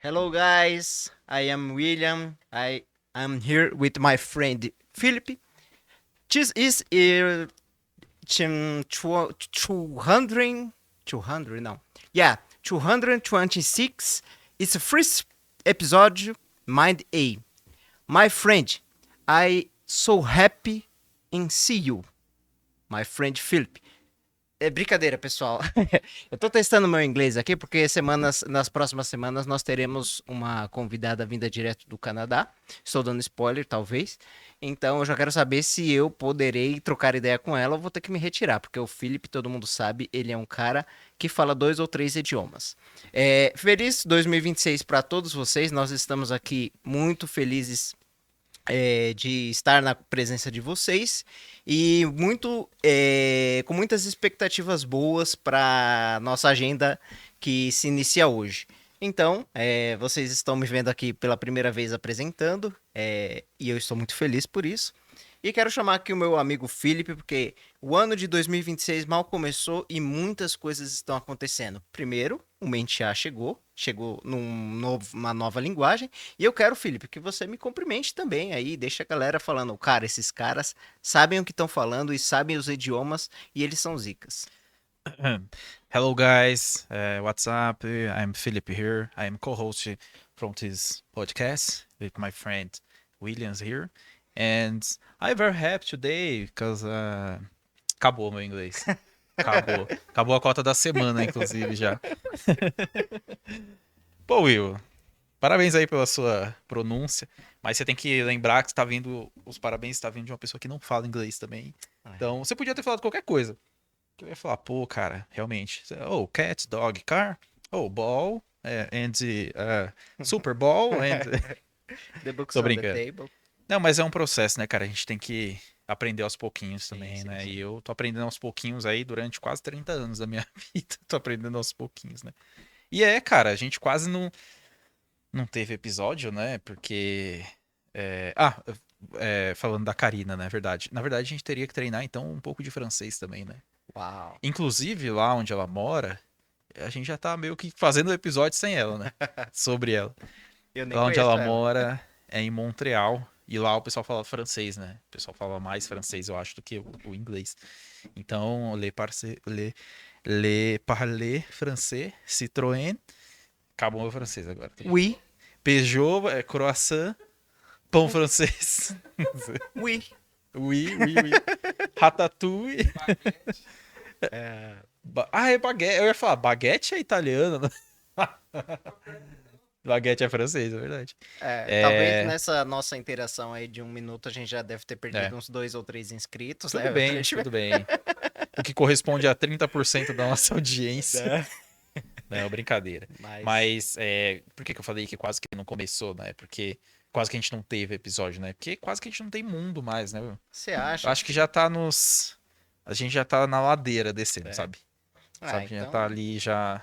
Hello, guys. I am William. I am here with my friend Philip. This is 200, não. Yeah, 226. It's the first episode, Mind A. My friend, I so happy in see you, my friend Philip. É brincadeira, pessoal. Eu tô testando meu inglês aqui porque nas próximas semanas nós teremos uma convidada vinda direto do Canadá. Estou dando spoiler, talvez. Então eu já quero saber se eu poderei trocar ideia com ela ou vou ter que me retirar, porque o Felipe, todo mundo sabe, ele é um cara que fala 2 ou 3 idiomas. Feliz 2026 para todos vocês. Nós estamos aqui muito felizes de estar na presença de vocês e com muitas expectativas boas para nossa agenda que se inicia hoje. Então, vocês estão me vendo aqui pela primeira vez apresentando, e eu estou muito feliz por isso. E quero chamar aqui o meu amigo Felipe, porque o ano de 2026 mal começou e muitas coisas estão acontecendo. Primeiro, o Mentiá chegou numa nova linguagem. E eu quero, Felipe, que você me cumprimente também aí, deixa a galera falando, cara, esses caras sabem o que estão falando e sabem os idiomas e eles são zicas. Hello guys, what's up? I'm Philip here. I'm co-host from this podcast with my friend Williams here, and I'm very happy today because acabou meu inglês. Acabou a cota da semana, inclusive já. Pô, Will, parabéns aí pela sua pronúncia, mas você tem que lembrar que está vindo, os parabéns está vindo de uma pessoa que não fala inglês também. Então, você podia ter falado qualquer coisa. Que eu ia falar, pô, cara, realmente. Oh, cat, dog, car. Oh, ball. And Super Bowl. And... The books Tô on the brincando. table. Não, mas é um processo, né, cara? A gente tem que aprender aos pouquinhos Sim, também, sim, né? E sim. eu tô aprendendo aos pouquinhos aí durante quase 30 anos da minha vida. Tô aprendendo aos pouquinhos, né? E cara, a gente quase não teve episódio, né? Porque. Falando da Karina, né? Verdade. Na verdade, a gente teria que treinar, então, um pouco de francês também, né? Uau. Inclusive, lá onde ela mora, a gente já tá meio que fazendo o episódio sem ela, né? Sobre ela. Eu nem Lá onde conheço ela ela. mora é em Montreal. E lá o pessoal fala francês, né? O pessoal fala mais francês, eu acho, do que o inglês. Então, le parler français, Citroën. Acabou o meu francês agora. Oui, Peugeot, croissant, pão francês. oui. Oui, oui, oui. Ratatouille. É baguete. Eu ia falar, baguete é italiano, né? Baguete é francês, é verdade. Talvez É. nessa nossa interação aí de 1 minuto a gente já deve ter É. perdido uns 2 ou 3 inscritos, Tudo né? bem, tudo bem. O que corresponde a 30% da nossa audiência. Né? Não, é brincadeira. Mas Mas por que que eu falei que quase que não começou, né? Porque quase que a gente não teve episódio, né? Porque quase que a gente não tem mundo mais, né? você Eu acha? acho que já tá nos. A gente já tá na ladeira descendo, É. sabe? Ah, Sabe? Já tá então. ali, já.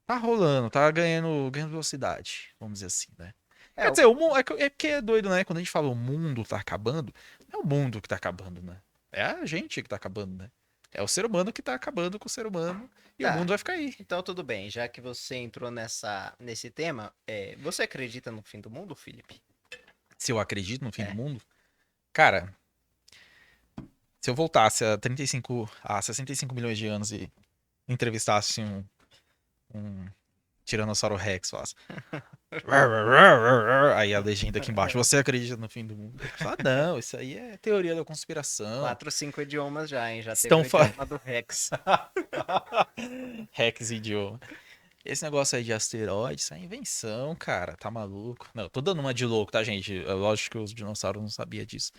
Tá rolando, tá ganhando velocidade, vamos dizer assim, né? É, Quer dizer, o mundo, é porque é doido, né? Quando a gente fala o mundo tá acabando, não é o mundo que tá acabando, né? É a gente que tá acabando, né? É o ser humano que tá acabando com o ser humano e o mundo tá. vai ficar aí. Então tudo bem. Já que você entrou nesse tema, você acredita no fim do mundo, Felipe? Se eu acredito no fim do É. mundo, cara, se eu voltasse a 65 milhões de anos e entrevistasse um Tiranossauro Rex, falasse. Aí a legenda aqui embaixo, você acredita no fim do mundo? Fala, não, isso aí é teoria da conspiração. 4, 5 idiomas já, hein? Já teve Estão o falando. idioma do Rex. Rex idioma. Esse negócio aí de asteroide, isso é invenção, cara. Tá maluco? Não, eu tô dando uma de louco, tá, gente? É lógico que os dinossauros não sabiam disso.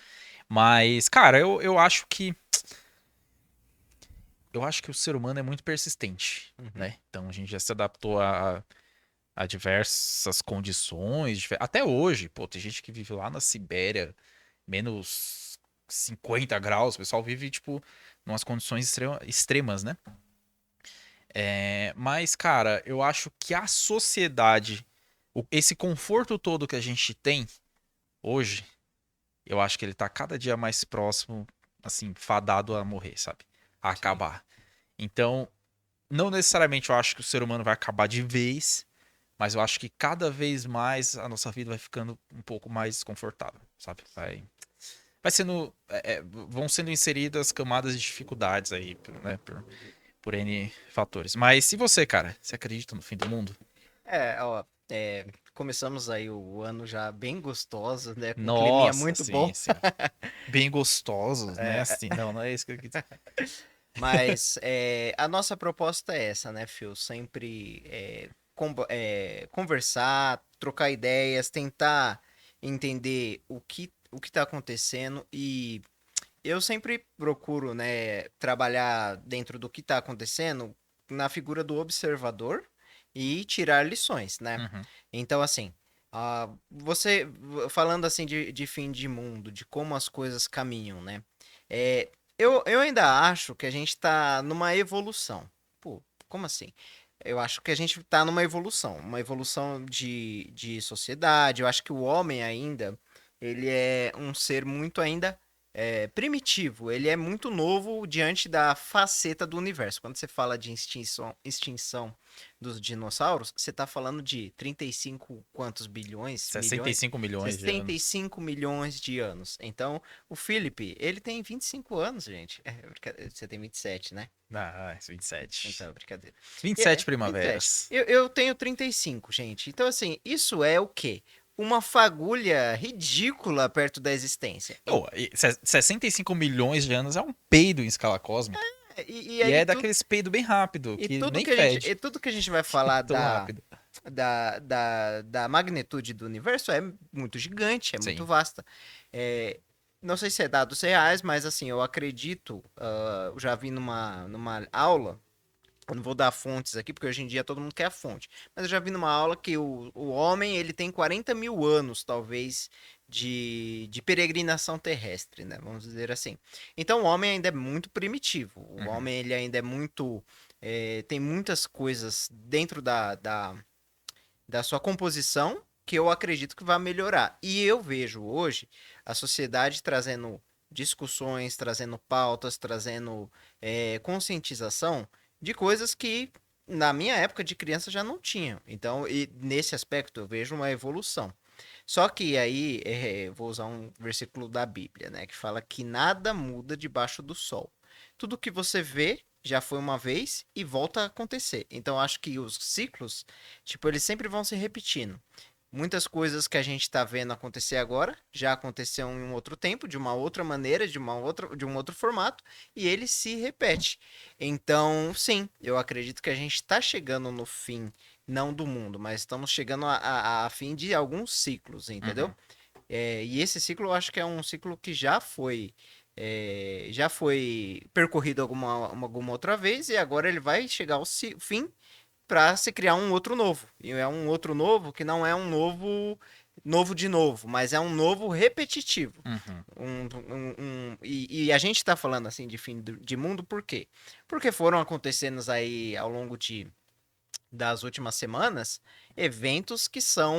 Mas, cara, eu acho que. Eu acho que o ser humano é muito persistente, Uhum. né? Então a gente já se adaptou a diversas condições. Até hoje, pô, tem gente que vive lá na Sibéria, menos 50 graus. O pessoal vive, tipo, umas condições extremas, né? Mas, cara, eu acho que a sociedade, esse conforto todo que a gente tem hoje, eu acho que ele tá cada dia mais próximo, assim, fadado a morrer, sabe? A Sim. acabar. Então, não necessariamente eu acho que o ser humano vai acabar de vez, mas eu acho que cada vez mais a nossa vida vai ficando um pouco mais confortável, sabe? Vai sendo, vão sendo inseridas camadas de dificuldades aí, né, por N fatores. Mas se você, cara, você acredita no fim do mundo? Ó, começamos aí o ano já bem gostoso, né? Com um climinha Nossa, muito bom. sim, sim. Bem gostosos, né? É, Assim, não é isso que eu quis dizer. mas a nossa proposta é essa, né, Phil? Sempre conversar, trocar ideias, tentar entender o que está acontecendo e eu sempre procuro, né, trabalhar dentro do que está acontecendo na figura do observador e tirar lições, né? Uhum, Então, assim, falando assim de fim de mundo, de como as coisas caminham, né? Eu ainda acho que a gente está numa evolução. Pô, como assim? Eu acho que a gente está numa evolução, de sociedade. Eu acho que o homem ainda, ele é um ser muito ainda primitivo. Ele é muito novo diante da faceta do universo. Quando você fala de extinção dos dinossauros, você está falando de 35 quantos bilhões, sessenta e milhões? cinco milhões de anos. 65 milhões de anos. Então, o Philip, ele tem 25 anos, gente. Você tem 27, né? Ah, 27. Então, brincadeira. 27 27. primaveras. Eu tenho 35, gente. Então, assim, isso é o quê? Uma fagulha ridícula perto da existência. Oh, 65 milhões de anos é um peido em escala cósmica. E E aí, é daqueles peido bem rápido, que nem fede. tudo que a gente vai falar Tão rápido. da magnitude do universo é muito gigante, é muito Sim. vasta. É, não sei se é dados reais, mas assim, eu acredito, eu já vi numa aula, eu não vou dar fontes aqui, porque hoje em dia todo mundo quer a fonte. Mas eu já vi numa aula que o homem ele tem 40 mil anos, talvez, de peregrinação terrestre, né? Vamos dizer assim. Então o homem ainda é muito primitivo. O Uhum, homem ele ainda é muito. Tem muitas coisas dentro da sua composição que eu acredito que vai melhorar. E eu vejo hoje a sociedade trazendo discussões, trazendo pautas, trazendo conscientização de coisas que na minha época de criança já não tinham. Então, e nesse aspecto eu vejo uma evolução. Só que aí, vou usar um versículo da Bíblia, né, que fala que nada muda debaixo do sol. Tudo que você vê já foi uma vez e volta a acontecer. Então, acho que os ciclos, tipo, eles sempre vão se repetindo. Muitas coisas que a gente está vendo acontecer agora já aconteceu em um outro tempo, de uma outra maneira, de um outro formato, e ele se repete. Então, sim, eu acredito que a gente está chegando no fim, não do mundo, mas estamos chegando a fim de alguns ciclos, entendeu? uhum. E esse ciclo eu acho que é um ciclo que já foi percorrido alguma outra vez, e agora ele vai chegar ao fim para se criar um outro novo. E é um outro novo que não é um novo de novo, mas é um novo repetitivo. Uhum. E a gente está falando assim de fim de mundo por quê? Porque foram acontecendo aí ao longo das últimas semanas eventos que são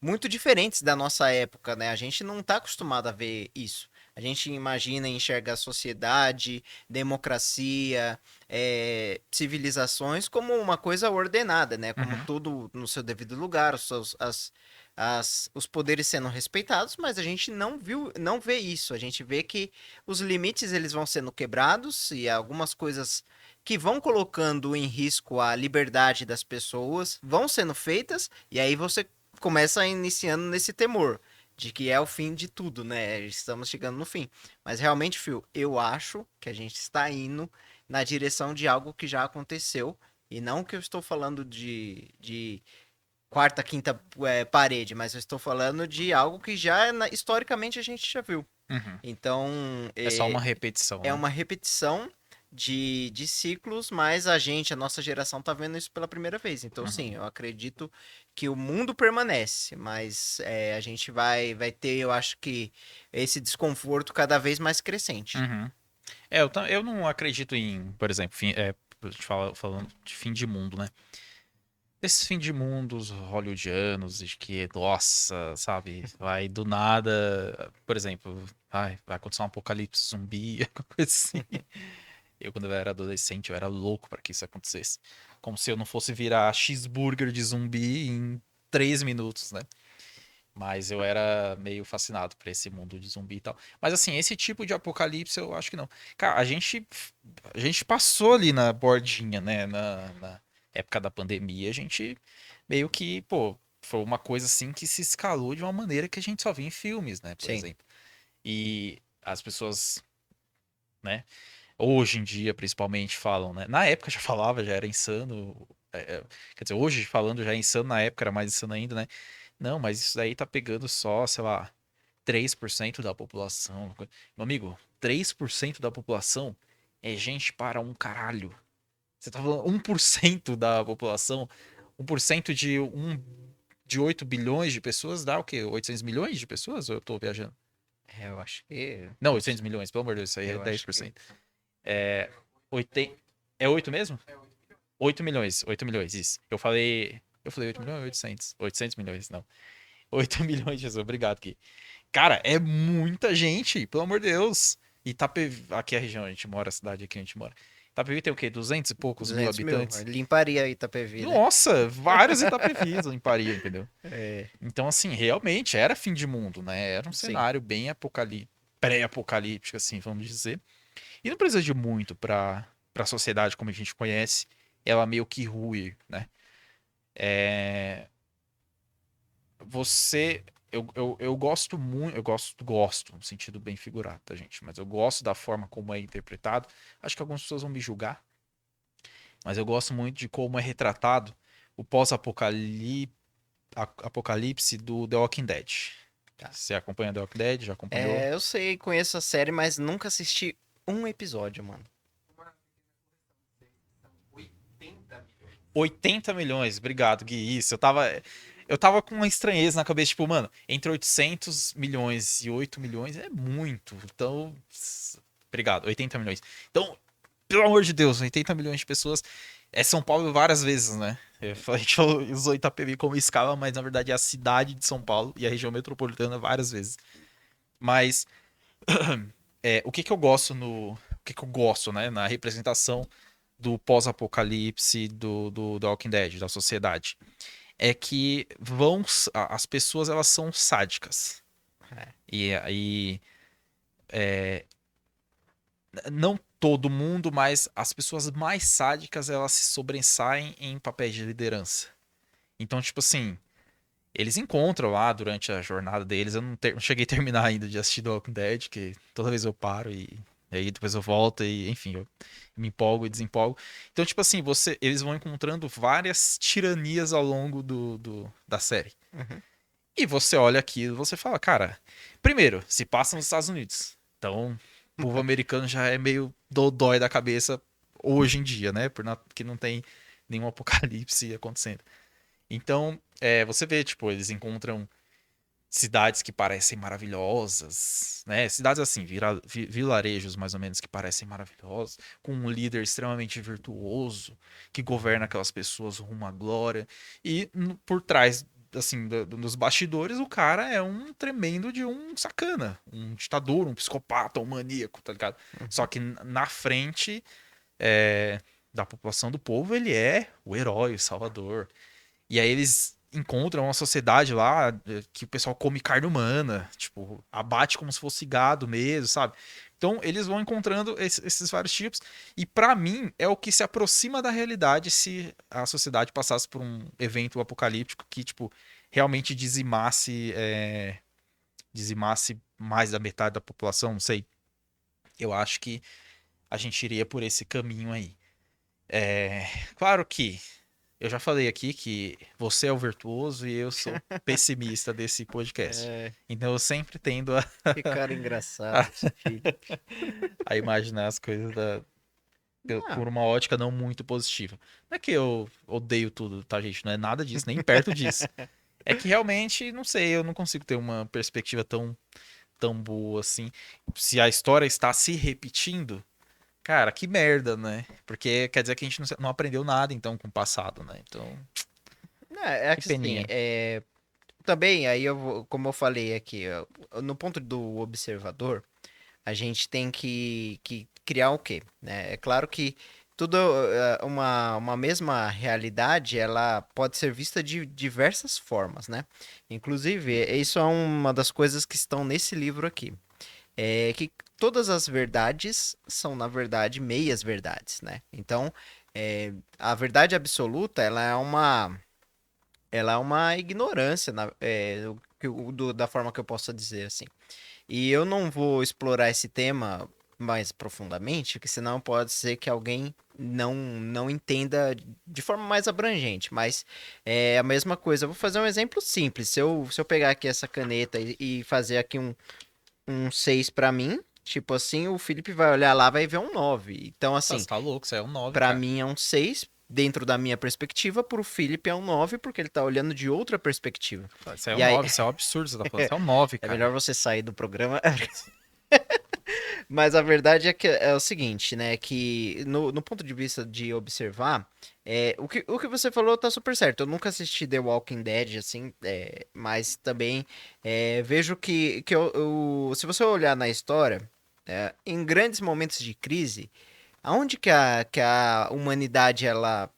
muito diferentes da nossa época, né? A gente não está acostumado a ver isso. A gente imagina e enxerga a sociedade, democracia, civilizações como uma coisa ordenada, né? Como Uhum. tudo no seu devido lugar, os poderes sendo respeitados, mas a gente não vê isso. A gente vê que os limites eles vão sendo quebrados e algumas coisas que vão colocando em risco a liberdade das pessoas vão sendo feitas e aí você começa iniciando nesse temor de que é o fim de tudo, né? Estamos chegando no fim. Mas realmente, Phil, eu acho que a gente está indo na direção de algo que já aconteceu e não que eu estou falando de quarta, quinta parede, mas eu estou falando de algo que já historicamente a gente já viu. Uhum. Então, É só uma repetição, é né? uma repetição de ciclos, mas a nossa geração tá vendo isso pela primeira vez. Então, sim, Uhum. eu acredito que o mundo permanece, mas a gente vai ter, eu acho que, esse desconforto cada vez mais crescente. Uhum. Eu não acredito em, por exemplo, a gente falando de fim de mundo, né? Esses fim de mundos hollywoodianos, de que, nossa, sabe, vai do nada, por exemplo, vai acontecer um apocalipse zumbi, alguma coisa assim. Eu, quando eu era adolescente, eu era louco para que isso acontecesse. Como se eu não fosse virar cheeseburger de zumbi em 3 minutos, né? Mas eu era meio fascinado por esse mundo de zumbi e tal. Mas assim, esse tipo de apocalipse eu acho que não. Cara, a gente passou ali na bordinha, né? Na época da pandemia, a gente meio que, pô, foi uma coisa assim que se escalou de uma maneira que a gente só via em filmes, né? Por Sim. exemplo. E as pessoas, né? Hoje em dia, principalmente, falam, né? Na época já falava, já era insano. Quer dizer, hoje falando já é insano, na época era mais insano ainda, né? Não, mas isso daí tá pegando só, sei lá, 3% da população. Meu amigo, 3% da população é gente para um caralho. Você tá falando 1% da população? 1% de 8 bilhões de pessoas dá o quê? 800 milhões de pessoas? Ou eu tô viajando? Eu acho que. Não, 800 milhões, pelo amor de Deus, isso aí é Eu dez acho por que. cento. É, 8, é 8 mesmo? 8 milhões, 8 milhões, isso. Eu falei 8 milhões ou 800? 800 milhões, não. 8 milhões de pessoas, obrigado, Gui. Cara, é muita gente, pelo amor de Deus. Itapevi, aqui é a região, a gente mora, a cidade aqui a gente mora. Itapevi tem o quê? 200 e poucos mil 200 mil. habitantes? Limparia Itapevi, né? Nossa, vários Itapevis limpariam, entendeu? É. Então, assim, realmente era fim de mundo, né? Era um Sim. cenário bem pré-apocalíptico, assim, vamos dizer. E não precisa de muito para a sociedade como a gente conhece, ela meio que ruir, né? É, você. Eu gosto muito, gosto, no sentido bem figurado, tá, gente? Mas eu gosto da forma como é interpretado. Acho que algumas pessoas vão me julgar, mas eu gosto muito de como é retratado o pós-apocalipse do The Walking Dead. Tá. Você acompanha The Walking Dead? Já acompanhou? É, eu sei, conheço a série, mas nunca assisti um episódio, mano. 80 milhões, obrigado, Gui. Isso, eu tava com uma estranheza na cabeça, tipo, mano, entre 800 milhões e 8 milhões é muito. Então, obrigado, 80 milhões. Então, pelo amor de Deus, 80 milhões de pessoas é São Paulo várias vezes, né? A gente usou Itapevi como escala, mas na verdade é a cidade de São Paulo e a região metropolitana várias vezes. Mas o que que eu gosto o que que eu gosto, né, na representação do pós-apocalipse do The Walking Dead, da sociedade, é que as pessoas elas são sádicas. É. E aí não todo mundo, mas as pessoas mais sádicas elas se sobressaem em papéis de liderança. Então, tipo assim, eles encontram lá durante a jornada deles. Eu não cheguei a terminar ainda de assistir The Walking Dead, que toda vez eu paro e aí depois eu volto e, enfim, eu me empolgo e desempolgo. Então, tipo assim, eles vão encontrando várias tiranias ao longo da série. Uhum. E você olha aquilo e você fala, cara, primeiro, se passa nos Estados Unidos. Então, o povo americano já é meio dodói da cabeça hoje em dia, né? Porque não tem nenhum apocalipse acontecendo. Então, você vê, tipo, eles encontram cidades que parecem maravilhosas, né? Cidades assim, vilarejos mais ou menos que parecem maravilhosos, com um líder extremamente virtuoso que governa aquelas pessoas rumo à glória. E por trás, assim, dos bastidores, o cara é um tremendo de um sacana, um ditador, um psicopata, um maníaco, tá ligado? Só Uhum. que na frente é, da população do povo, ele é o herói, o salvador. E aí eles encontram uma sociedade lá que o pessoal come carne humana, tipo, abate como se fosse gado mesmo, sabe? Então eles vão encontrando esses vários tipos e pra mim é o que se aproxima da realidade se a sociedade passasse por um evento apocalíptico que tipo realmente dizimasse mais da metade da população, não sei. Eu acho que a gente iria por esse caminho aí. Claro que eu já falei aqui que você é o virtuoso e eu sou pessimista desse podcast. É, Então eu sempre tendo a, que cara engraçado a, esse filho. a imaginar as coisas Não, por uma ótica não muito positiva. Não é que eu odeio tudo, tá, gente? Não é nada disso, nem perto disso. É que realmente, não sei, eu não consigo ter uma perspectiva tão boa assim. Se a história está se repetindo, cara, que merda, né? Porque quer dizer que a gente não aprendeu nada então com o passado, né? Então, é que que assim, peninha. também, aí como eu falei aqui, ó, no ponto do observador, a gente tem que criar o quê, né? É claro que uma mesma realidade, ela pode ser vista de diversas formas, né? Inclusive, isso é uma das coisas que estão nesse livro aqui. É que todas as verdades são, na verdade, meias verdades, né? Então, a verdade absoluta, ela é uma ignorância, da forma que eu possa dizer, assim. E eu não vou explorar esse tema mais profundamente, porque senão pode ser que alguém não entenda de forma mais abrangente. Mas é a mesma coisa. Eu vou fazer um exemplo simples. Se eu pegar aqui essa caneta e fazer aqui um 6 para mim, tipo assim, o Felipe vai olhar lá, vai ver um 9. Então, Tá, assim, você tá louco, isso aí é um 9, para cara. mim é um 6 dentro da minha perspectiva, pro Felipe é um 9 porque ele tá olhando de outra perspectiva. Isso aí é um E aí, 9, isso é um absurdo, você tá falando. Isso é um 9, é cara. melhor você sair do programa. Mas a verdade é que é o seguinte, né? Que no ponto de vista de observar, o que você falou tá super certo. Eu nunca assisti The Walking Dead, assim, mas também vejo que se você olhar na história, em grandes momentos de crise, aonde que a humanidade ela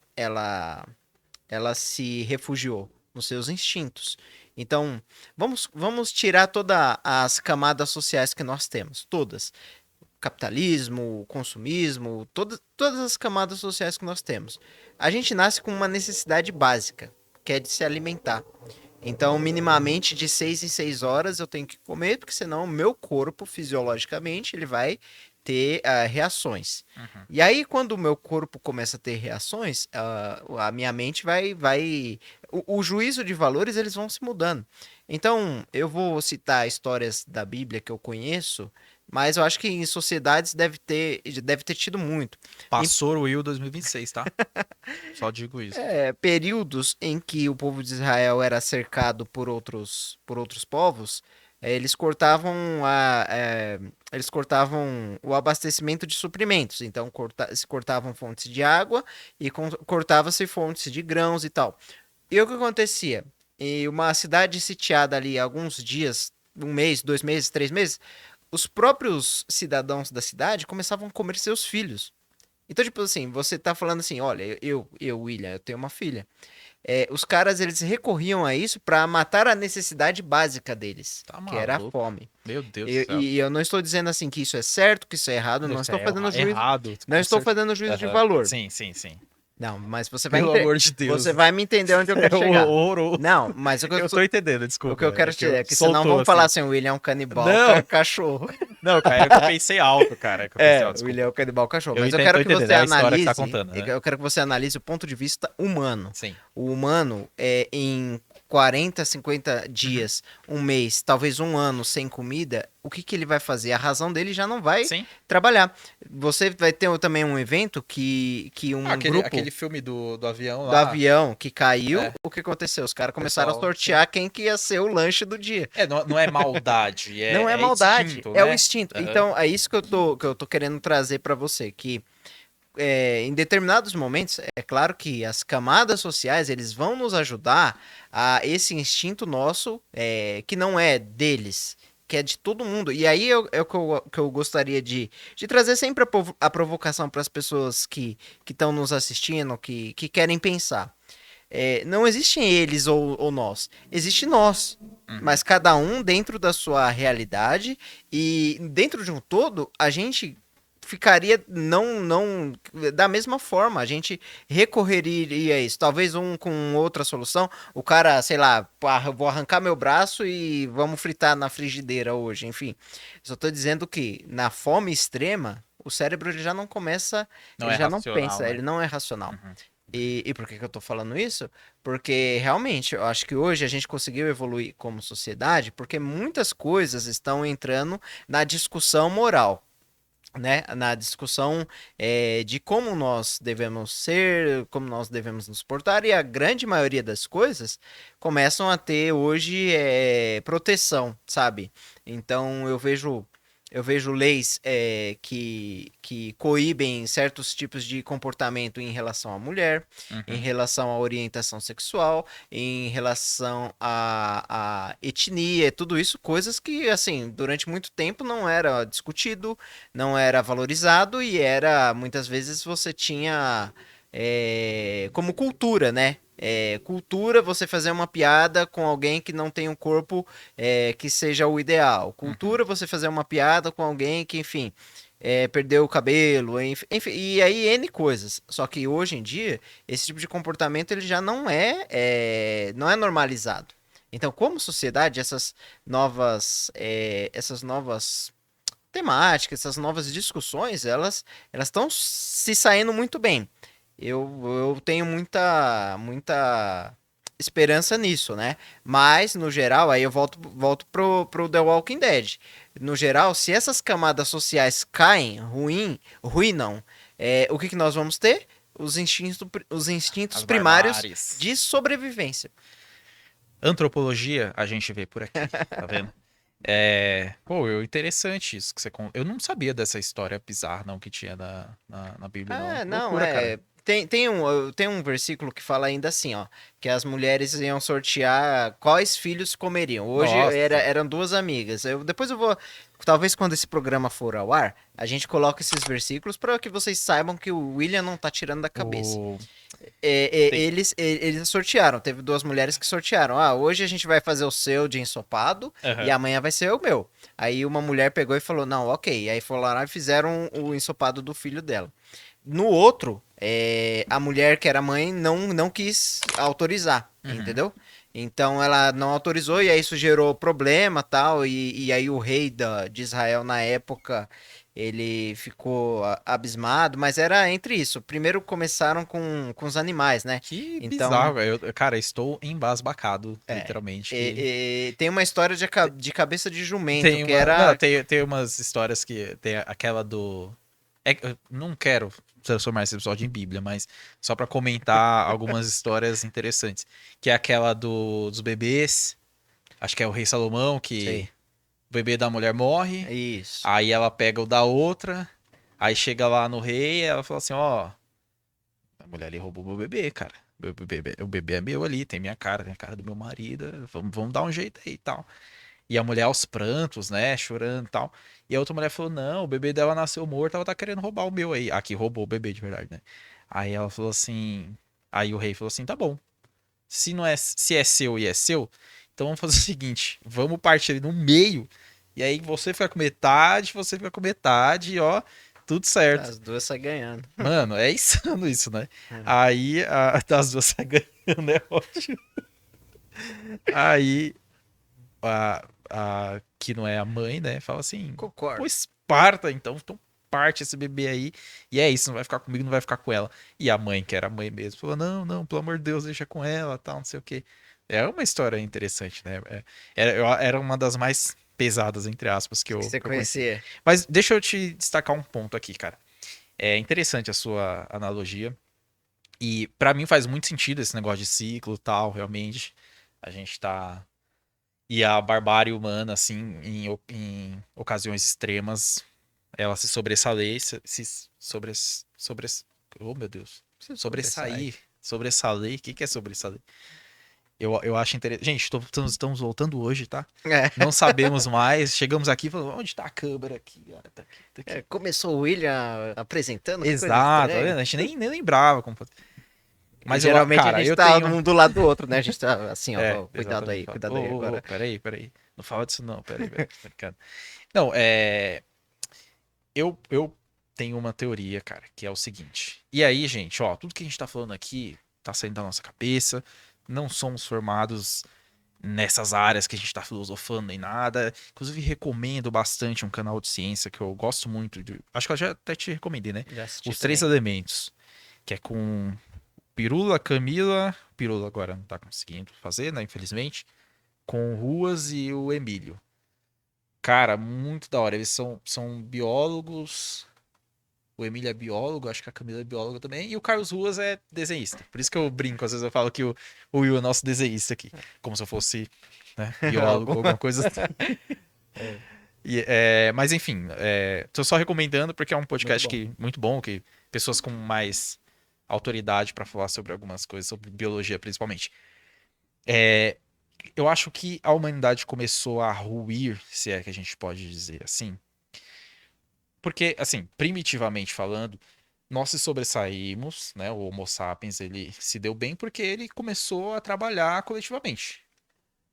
se refugiou? Nos seus instintos. Então, vamos tirar todas as camadas sociais que nós temos, todas capitalismo, consumismo, todas as camadas sociais que nós temos. A gente nasce com uma necessidade básica, que é de se alimentar. Então, minimamente de 6 em 6 horas eu tenho que comer, porque senão o meu corpo, fisiologicamente, ele vai ter reações. Uhum. E aí, quando o meu corpo começa a ter reações, a minha mente vai. O juízo de valores eles vão se mudando. Então, eu vou citar histórias da Bíblia que eu conheço, mas eu acho que em sociedades deve ter tido muito. Em Passou o Will 2026, tá? Só digo isso. períodos em que o povo de Israel era cercado por outros povos, eles cortavam o abastecimento de suprimentos. Então, se cortavam fontes de água e cortava-se fontes de grãos e tal. E o que acontecia? Em uma cidade sitiada ali alguns dias, um mês, 2 meses, 3 meses, os próprios cidadãos da cidade começavam a comer seus filhos. Então, tipo assim, você tá falando assim, olha, William, eu tenho uma filha. Os caras, eles recorriam a isso pra matar a necessidade básica deles, Tá que era a maluco. fome. Meu Deus do E, céu. e eu não estou dizendo assim que isso é certo, que isso é errado, não Isso estou é fazendo juízo, errado, não com estou certeza. fazendo juízo de Aham. valor. Sim, sim, sim. Não, mas você vai Pelo amor de você Deus. vai me entender onde eu É quero chegar. horroroso. Não, mas Eu tô entendendo, o que desculpa. eu quero É te que dizer eu é que senão soltou vamos falar assim. assim, o William é um canibal, Não, cachorro. não, cara, é que eu pensei alto, cara. É que eu pensei alto, O William é desculpa. o canibal cachorro. Eu Mas eu entendo, tô quero que entendendo. você É a história que tá analise. contando, né? Eu quero que você analise o ponto de vista humano. Sim. O humano em 40, 50 Uhum. dias, um mês, talvez um ano sem comida, o que ele vai fazer? A razão dele já não vai Sim. trabalhar. Você vai ter também um evento que Ah, um aquele, grupo aquele filme do avião do lá. avião que caiu, É, o que aconteceu? Os caras começaram a pessoal. Sim. sortear quem que ia ser o lanche do dia. Não é maldade, Não é é maldade, instinto, é o né? instinto. Aham. Então, é isso que eu tô querendo trazer pra você, que em determinados momentos, é claro que as camadas sociais, eles vão nos ajudar a esse instinto nosso, que não é deles, que é de todo mundo. E aí é o que eu gostaria de trazer sempre a provocação para as pessoas que estão nos assistindo, que querem pensar. Não existe eles ou nós, existe nós. Uhum. Mas cada um dentro da sua realidade e dentro de um todo, a gente ficaria não da mesma forma, a gente recorreria a isso. Talvez um com outra solução, o cara, sei lá, pá, eu vou arrancar meu braço e vamos fritar na frigideira hoje, enfim. Só tô dizendo que na fome extrema, o cérebro ele já não começa, Não ele é já não racional, pensa, né? ele não é racional. Uhum. E por que eu tô falando isso? Porque realmente eu acho que hoje a gente conseguiu evoluir como sociedade porque muitas coisas estão entrando na discussão moral, né? Na discussão de como nós devemos ser, como nós devemos nos portar, e a grande maioria das coisas começam a ter hoje proteção, sabe? Então eu vejo. eu vejo leis que coíbem certos tipos de comportamento em relação à mulher, em Uhum. relação à orientação sexual, em relação à etnia, tudo isso, coisas que, assim, durante muito tempo não era discutido, não era valorizado e era, muitas vezes você tinha como cultura, né? Cultura você fazer uma piada com alguém que não tem um corpo que seja o ideal. Uhum. Cultura você fazer uma piada com alguém que, enfim, perdeu o cabelo, enfim, e aí N coisas. Só que hoje em dia, esse tipo de comportamento ele já não é normalizado. Então, como sociedade, essas novas temáticas, essas novas discussões, elas estão se saindo muito bem. Eu tenho muita esperança nisso, né? Mas, no geral, aí eu volto pro The Walking Dead. No geral, se essas camadas sociais caem, ruinam, o que nós vamos ter? Os instintos As primários barbáries. de sobrevivência. Antropologia, a gente vê por aqui, tá vendo? Pô, interessante isso que você eu não sabia dessa história bizarra não que tinha na Bíblia não. Ah, Que não, loucura, cara. tem um versículo que fala ainda assim, ó, que as mulheres iam sortear quais filhos comeriam. Hoje Nossa. eram duas amigas. Depois eu vou, talvez quando esse programa for ao ar, a gente coloque esses versículos para que vocês saibam que o William não tá tirando da cabeça. O tem Eles sortearam, teve duas mulheres que sortearam. Ah, hoje a gente vai fazer o seu de ensopado e Aham. amanhã vai ser o meu. Aí uma mulher pegou e falou: "Não, OK". Aí foram lá e fizeram o ensopado do filho dela. No outro, a mulher que era mãe não quis autorizar, Uhum. entendeu? Então ela não autorizou e aí isso gerou problema tal. E aí o rei de Israel na época ele ficou abismado, mas era entre isso. Primeiro começaram com os animais, né? Que Então, bizarro, velho. Cara, estou embasbacado, literalmente, que tem uma história de cabeça de jumento tem que uma, não, era. tem umas histórias que tem aquela do eu não quero transformar esse episódio em Bíblia, mas só pra comentar algumas histórias interessantes, que é aquela dos bebês, acho que é o rei Salomão que Sei, o bebê da mulher morre, isso. aí ela pega o da outra, aí chega lá no rei, ela fala assim, ó, a mulher ali roubou meu bebê, cara. O bebê é meu ali, tem a cara do meu marido, vamos dar um jeito aí e tal. E a mulher aos prantos, né, chorando e tal. E a outra mulher falou, não, o bebê dela nasceu morto, ela tá querendo roubar o meu aí. Aqui roubou o bebê de verdade, né? Aí ela falou assim, aí o rei falou assim, tá bom. Se é seu e é seu, então vamos fazer o seguinte, vamos partir ele no meio, e aí você fica com metade, e ó, tudo certo. As duas saem ganhando. Mano, é insano isso, né? Aí das duas sai ganhando, é ótimo. Aí que não é a mãe, né? Fala assim, pô, Concordo. Esparta, então parte esse bebê aí. E é isso, não vai ficar comigo, não vai ficar com ela. E a mãe, que era a mãe mesmo, falou: não, não, pelo amor de Deus, deixa com ela, tal, não sei o quê. É uma história interessante, né? Era uma das mais pesadas, entre aspas, Que você que eu conheci. conhecia. Mas deixa eu te destacar um ponto aqui, cara. É interessante a sua analogia. E pra mim faz muito sentido esse negócio de ciclo e tal, realmente. A gente tá e a barbárie humana, assim, em ocasiões extremas, ela se sobressair, oh meu Deus, Você sobressai. sobressair, o que que é sobressair? Eu acho interessante, gente, estamos voltando hoje, tá? É, Não sabemos mais, chegamos aqui e falamos, onde tá a câmera aqui? Olha, tá aqui, tá aqui. começou o William apresentando, que coisa Exato, tá estranha. vendo? A gente nem lembrava como fazer. E Mas geralmente a cara, gente eu tá tenho. um do lado do outro, né? A gente tá assim, ó, Exatamente. cuidado aí agora. Peraí. Não fala disso não, peraí. Tô brincando. Não, eu tenho uma teoria, cara, que é o seguinte. E aí, gente, ó, tudo que a gente tá falando aqui tá saindo da nossa cabeça. Não somos formados nessas áreas que a gente tá filosofando nem nada. Inclusive, recomendo bastante um canal de ciência que eu gosto muito de. Acho que eu já até te recomendei, né? Já assisti Os Três também. Elementos. Que é com Pirula, Camila. Pirula agora não tá conseguindo fazer, né? Infelizmente. Com o Ruas e o Emílio. Cara, muito da hora. Eles são biólogos. O Emílio é biólogo, acho que a Camila é bióloga também. E o Carlos Ruas é desenhista. Por isso que eu brinco, às vezes eu falo que o Will é nosso desenhista aqui. Como se eu fosse, né, biólogo Algum- ou alguma coisa assim. Mas enfim, tô só recomendando porque é um Muito podcast bom. que muito bom, que pessoas com mais autoridade para falar sobre algumas coisas, sobre biologia principalmente. É, eu acho que a humanidade começou a ruir, se é que a gente pode dizer assim, porque assim, primitivamente falando, nós se sobressaímos, né? O Homo sapiens ele se deu bem porque ele começou a trabalhar coletivamente,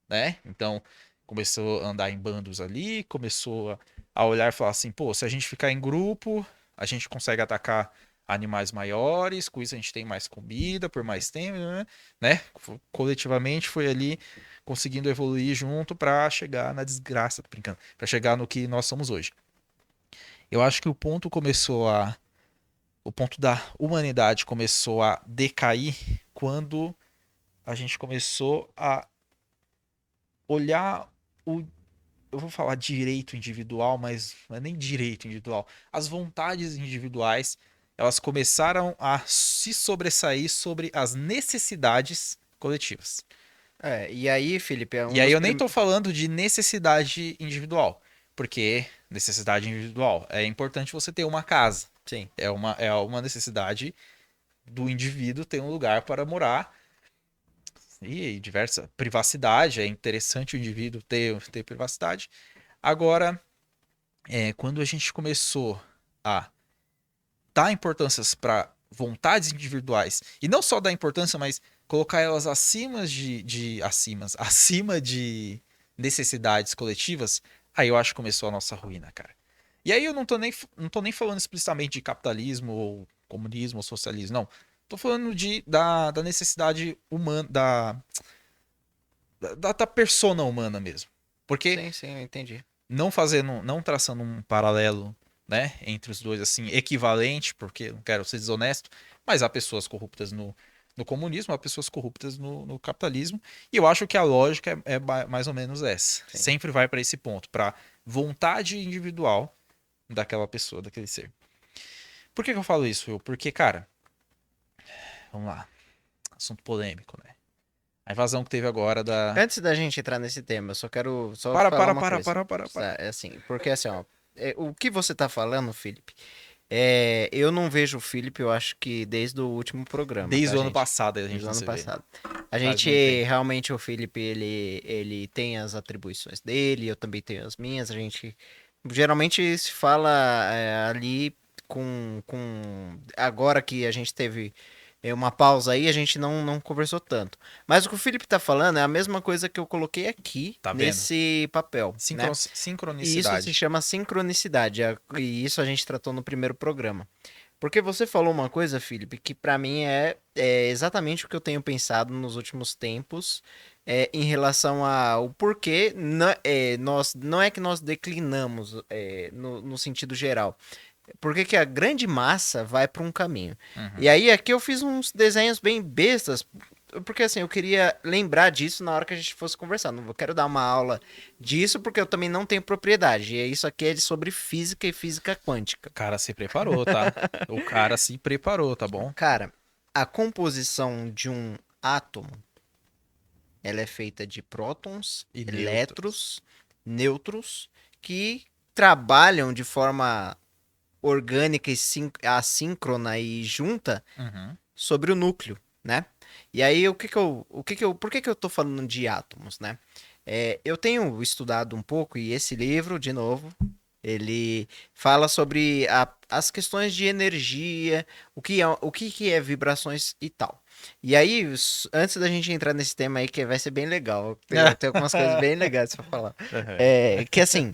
né? Então, começou a andar em bandos ali, começou a olhar e falar assim, pô, se a gente ficar em grupo, a gente consegue atacar animais maiores, com isso a gente tem mais comida por mais tempo, né? Coletivamente foi ali conseguindo evoluir junto para chegar na desgraça, tô brincando, para chegar no que nós somos hoje. Eu acho que o ponto da humanidade começou a decair quando a gente começou a olhar o eu vou falar direito individual, mas não é nem direito individual. As vontades individuais, elas começaram a se sobressair sobre as necessidades coletivas. E aí, Felipe, é E um aí dos eu nem tô primeiros. falando de necessidade individual, porque necessidade individual é importante você ter uma casa. Sim. É uma necessidade do indivíduo ter um lugar para morar e diversa privacidade. É interessante o indivíduo ter privacidade. Agora, quando a gente começou a dar importâncias para vontades individuais, e não só dar importância, mas colocar elas acima de necessidades coletivas, aí eu acho que começou a nossa ruína, cara. E aí eu não tô nem falando explicitamente de capitalismo, ou comunismo, ou socialismo, não. Tô falando da necessidade humana, da persona humana mesmo. Porque Sim, sim, eu entendi. não traçando um paralelo, né, entre os dois assim, equivalente, porque não quero ser desonesto, mas há pessoas corruptas no comunismo, há pessoas corruptas no capitalismo, e eu acho que a lógica é mais ou menos essa. Sim. Sempre vai para esse ponto, para vontade individual daquela pessoa, daquele ser. Por que que eu falo isso, Will? Porque, cara, vamos lá, assunto polêmico, né? A invasão que teve agora da. Antes da gente entrar nesse tema, eu só quero só Para, falar para, uma para, coisa. para, para, para. É assim, porque assim, ó, o que você tá falando, Felipe, eu não vejo o Felipe, eu acho que desde o último programa, tá, Desde o ano gente? passado a gente Desde o não ano se vê. passado. A Faz gente, muito tempo. realmente, o Felipe, ele tem as atribuições dele, eu também tenho as minhas, a gente geralmente se fala ali agora que a gente teve uma pausa aí, a gente não conversou tanto. Mas o que o Felipe tá falando é a mesma coisa que eu coloquei aqui Tá vendo? nesse papel, né? E isso se Sincronicidade. chama sincronicidade, e isso a gente tratou no primeiro programa. Porque você falou uma coisa, Felipe, que pra mim é exatamente o que eu tenho pensado nos últimos tempos, em relação ao porquê nós, não é que nós declinamos, no sentido geral, porque que a grande massa vai para um caminho. E Uhum. aí aqui eu fiz uns desenhos bem bestas, porque assim, eu queria lembrar disso na hora que a gente fosse conversar. Não quero dar uma aula disso porque eu também não tenho propriedade. E isso aqui é sobre física e física quântica. O cara se preparou, tá? O cara se preparou, tá bom? Cara, a composição de um átomo, ela é feita de prótons, E neutros. elétrons, nêutrons que trabalham de forma orgânica e assíncrona e junta Uhum. sobre o núcleo, né? E aí por que que eu tô falando de átomos, né? Eu tenho estudado um pouco e esse livro, de novo, ele fala sobre as questões de energia, o que é vibrações e tal. E aí, antes da gente entrar nesse tema aí, que vai ser bem legal, tem algumas coisas bem legais pra falar. Uhum. Que assim,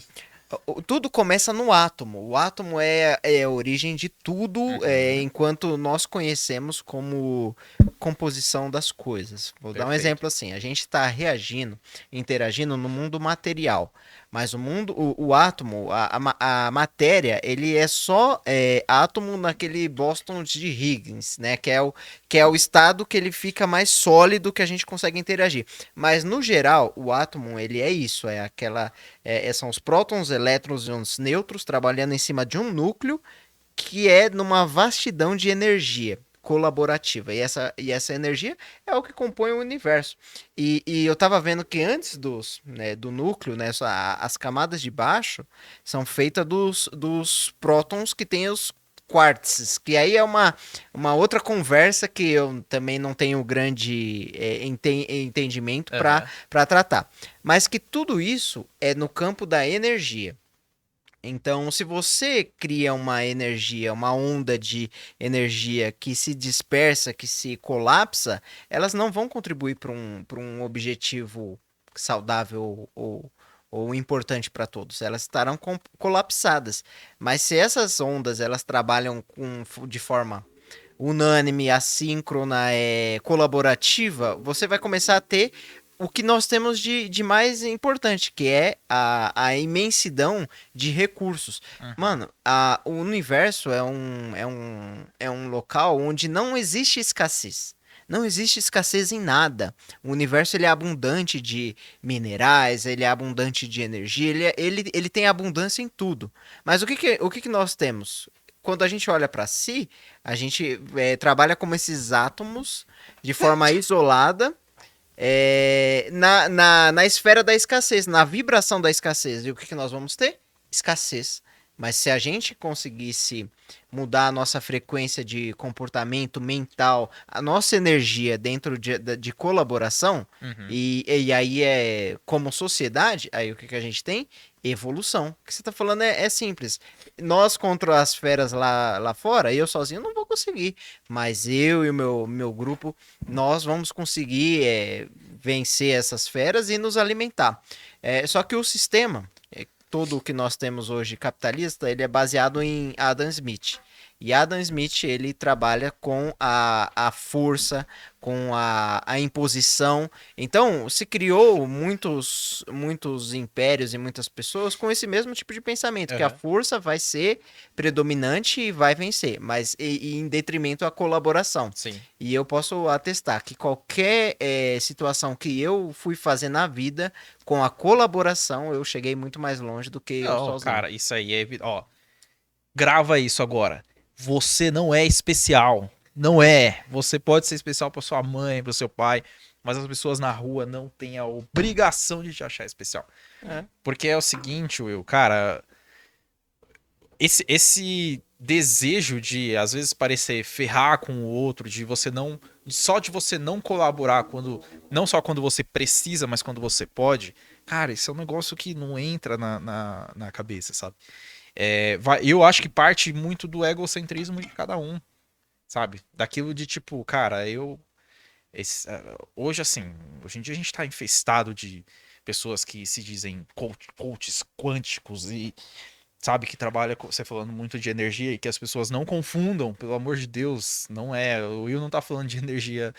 tudo começa no átomo. O átomo é a origem de tudo, Uhum. enquanto nós conhecemos como composição das coisas. Vou dar um Perfeito. exemplo assim: a gente está reagindo, interagindo no mundo material, mas o átomo, a matéria, ele é só átomo naquele Bóson de Higgs, né? Que é o estado que ele fica mais sólido que a gente consegue interagir. Mas no geral, o átomo ele é isso, são os prótons, elétrons e os nêutrons trabalhando em cima de um núcleo que é numa vastidão de energia. colaborativa. E essa energia é o que compõe o universo. E eu estava vendo que antes do núcleo, né, as camadas de baixo são feitas dos prótons que têm os quarks, que aí é uma outra conversa que eu também não tenho grande entendimento Aham. para tratar. Mas que tudo isso é no campo da energia. Então, se você cria uma energia, uma onda de energia que se dispersa, que se colapsa, elas não vão contribuir para um objetivo saudável ou importante para todos. Elas estarão colapsadas. Mas se essas ondas elas trabalham de forma unânime, assíncrona, colaborativa, você vai começar a ter o que nós temos de mais importante, que é a imensidão de recursos. Uhum. Mano, o universo é um local onde não existe escassez. Não existe escassez em nada. O universo ele é abundante de minerais, ele é abundante de energia, ele tem abundância em tudo. Mas o que nós temos? Quando a gente olha para si, a gente trabalha como esses átomos de forma isolada na esfera da escassez, na vibração da escassez. E o que nós vamos ter? Escassez. Mas se a gente conseguisse mudar a nossa frequência de comportamento mental, a nossa energia dentro de colaboração, Uhum. e aí como sociedade, aí o que a gente tem? Evolução. O que você está falando é simples. Nós contra as feras lá fora, eu sozinho não vou conseguir. Mas eu e o meu grupo, nós vamos conseguir vencer essas feras e nos alimentar. Só que o sistema, todo o que nós temos hoje capitalista, ele é baseado em Adam Smith. E Adam Smith, ele trabalha com a força, com a imposição. Então, se criou muitos impérios e muitas pessoas com esse mesmo tipo de pensamento, que a Aham. força vai ser predominante e vai vencer, mas e em detrimento à colaboração. Sim. E eu posso atestar que qualquer situação que eu fui fazer na vida, com a colaboração, eu cheguei muito mais longe do que eu Não, sozinho. cara, isso aí é. Ó, grava isso agora. Você não é especial. Não é. Você pode ser especial pra sua mãe, pro seu pai, mas as pessoas na rua não têm a obrigação de te achar especial. É. Porque é o seguinte, Will, cara, esse desejo de às vezes parecer ferrar com o outro, de você não, só de você não colaborar quando, não só quando você precisa, mas quando você pode, cara, isso é um negócio que não entra na cabeça, sabe? Eu acho que parte muito do egocentrismo de cada um, sabe? Daquilo de tipo, cara, hoje assim, hoje em dia a gente tá infestado de pessoas que se dizem coaches quânticos e sabe que trabalha, você falando muito de energia e que as pessoas não confundam, pelo amor de Deus, não é. O Will não tá falando de energia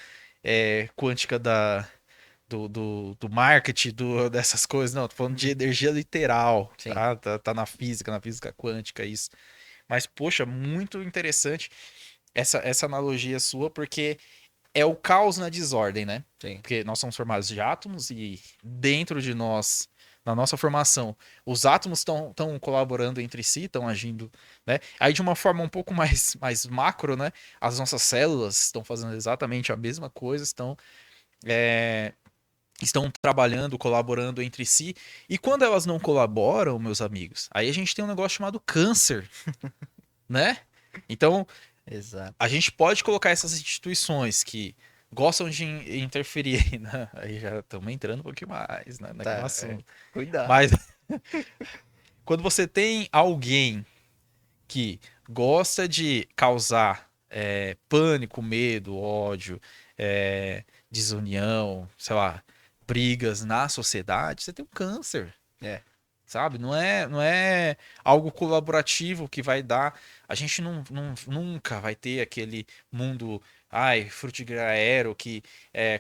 quântica do marketing, dessas coisas, não, tô falando de Uhum. energia literal, Sim. tá? Tá na física quântica, isso. Mas, poxa, muito interessante essa analogia sua, porque é o caos na desordem, né? Sim. Porque nós somos formados de átomos e dentro de nós, na nossa formação, os átomos estão colaborando entre si, estão agindo, né? Aí de uma forma um pouco mais macro, né? As nossas células estão fazendo exatamente a mesma coisa, é, estão trabalhando, colaborando entre si. E quando elas não colaboram, meus amigos, aí a gente tem um negócio chamado câncer, né? Então, a Exato. gente pode colocar essas instituições que gostam de interferir, né? Aí já estamos entrando um pouquinho mais naquele Tá. assunto. Cuidado. Mas quando você tem alguém que gosta de causar pânico, medo, ódio, desunião, sei lá, brigas na sociedade, você tem um câncer. É. Sabe? Não é algo colaborativo que vai dar. A gente nunca vai ter aquele mundo, ai, Frutigranero, que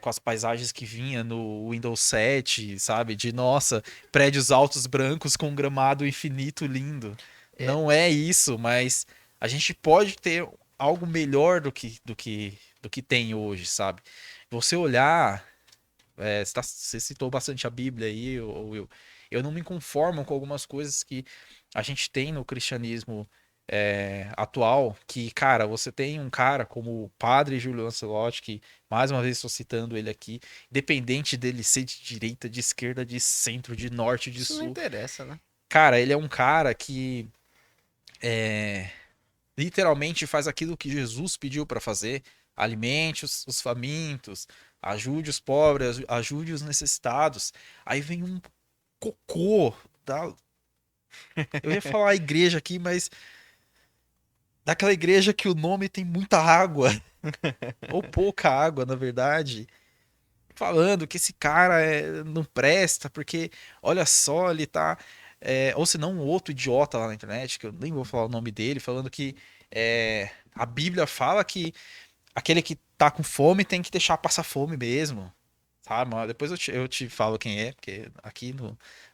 com as paisagens que vinha no Windows 7, sabe? De nossa, prédios altos brancos com um gramado infinito lindo. É. Não é isso, mas a gente pode ter algo melhor do que tem hoje, sabe? Você olhar. Você citou bastante a Bíblia aí, eu não me conformo com algumas coisas que a gente tem no cristianismo, atual, que, cara, você tem um cara como o padre Júlio Lancelotti, que, mais uma vez, estou citando ele aqui, independente dele ser de direita, de esquerda, de centro, de norte, de Isso não sul. interessa, né? Cara, ele é um cara que é, literalmente faz aquilo que Jesus pediu para fazer: alimente os famintos, ajude os pobres, ajude os necessitados. Aí vem um cocô da. Eu ia falar a igreja aqui, mas daquela igreja que o nome tem muita água, ou pouca água, na verdade, falando que esse cara não presta, porque olha só, ele tá. Ou se não, um outro idiota lá na internet, que eu nem vou falar o nome dele, falando que a Bíblia fala que aquele que tá com fome tem que deixar passar fome mesmo. Sabe? Mas depois eu te falo quem é, porque aqui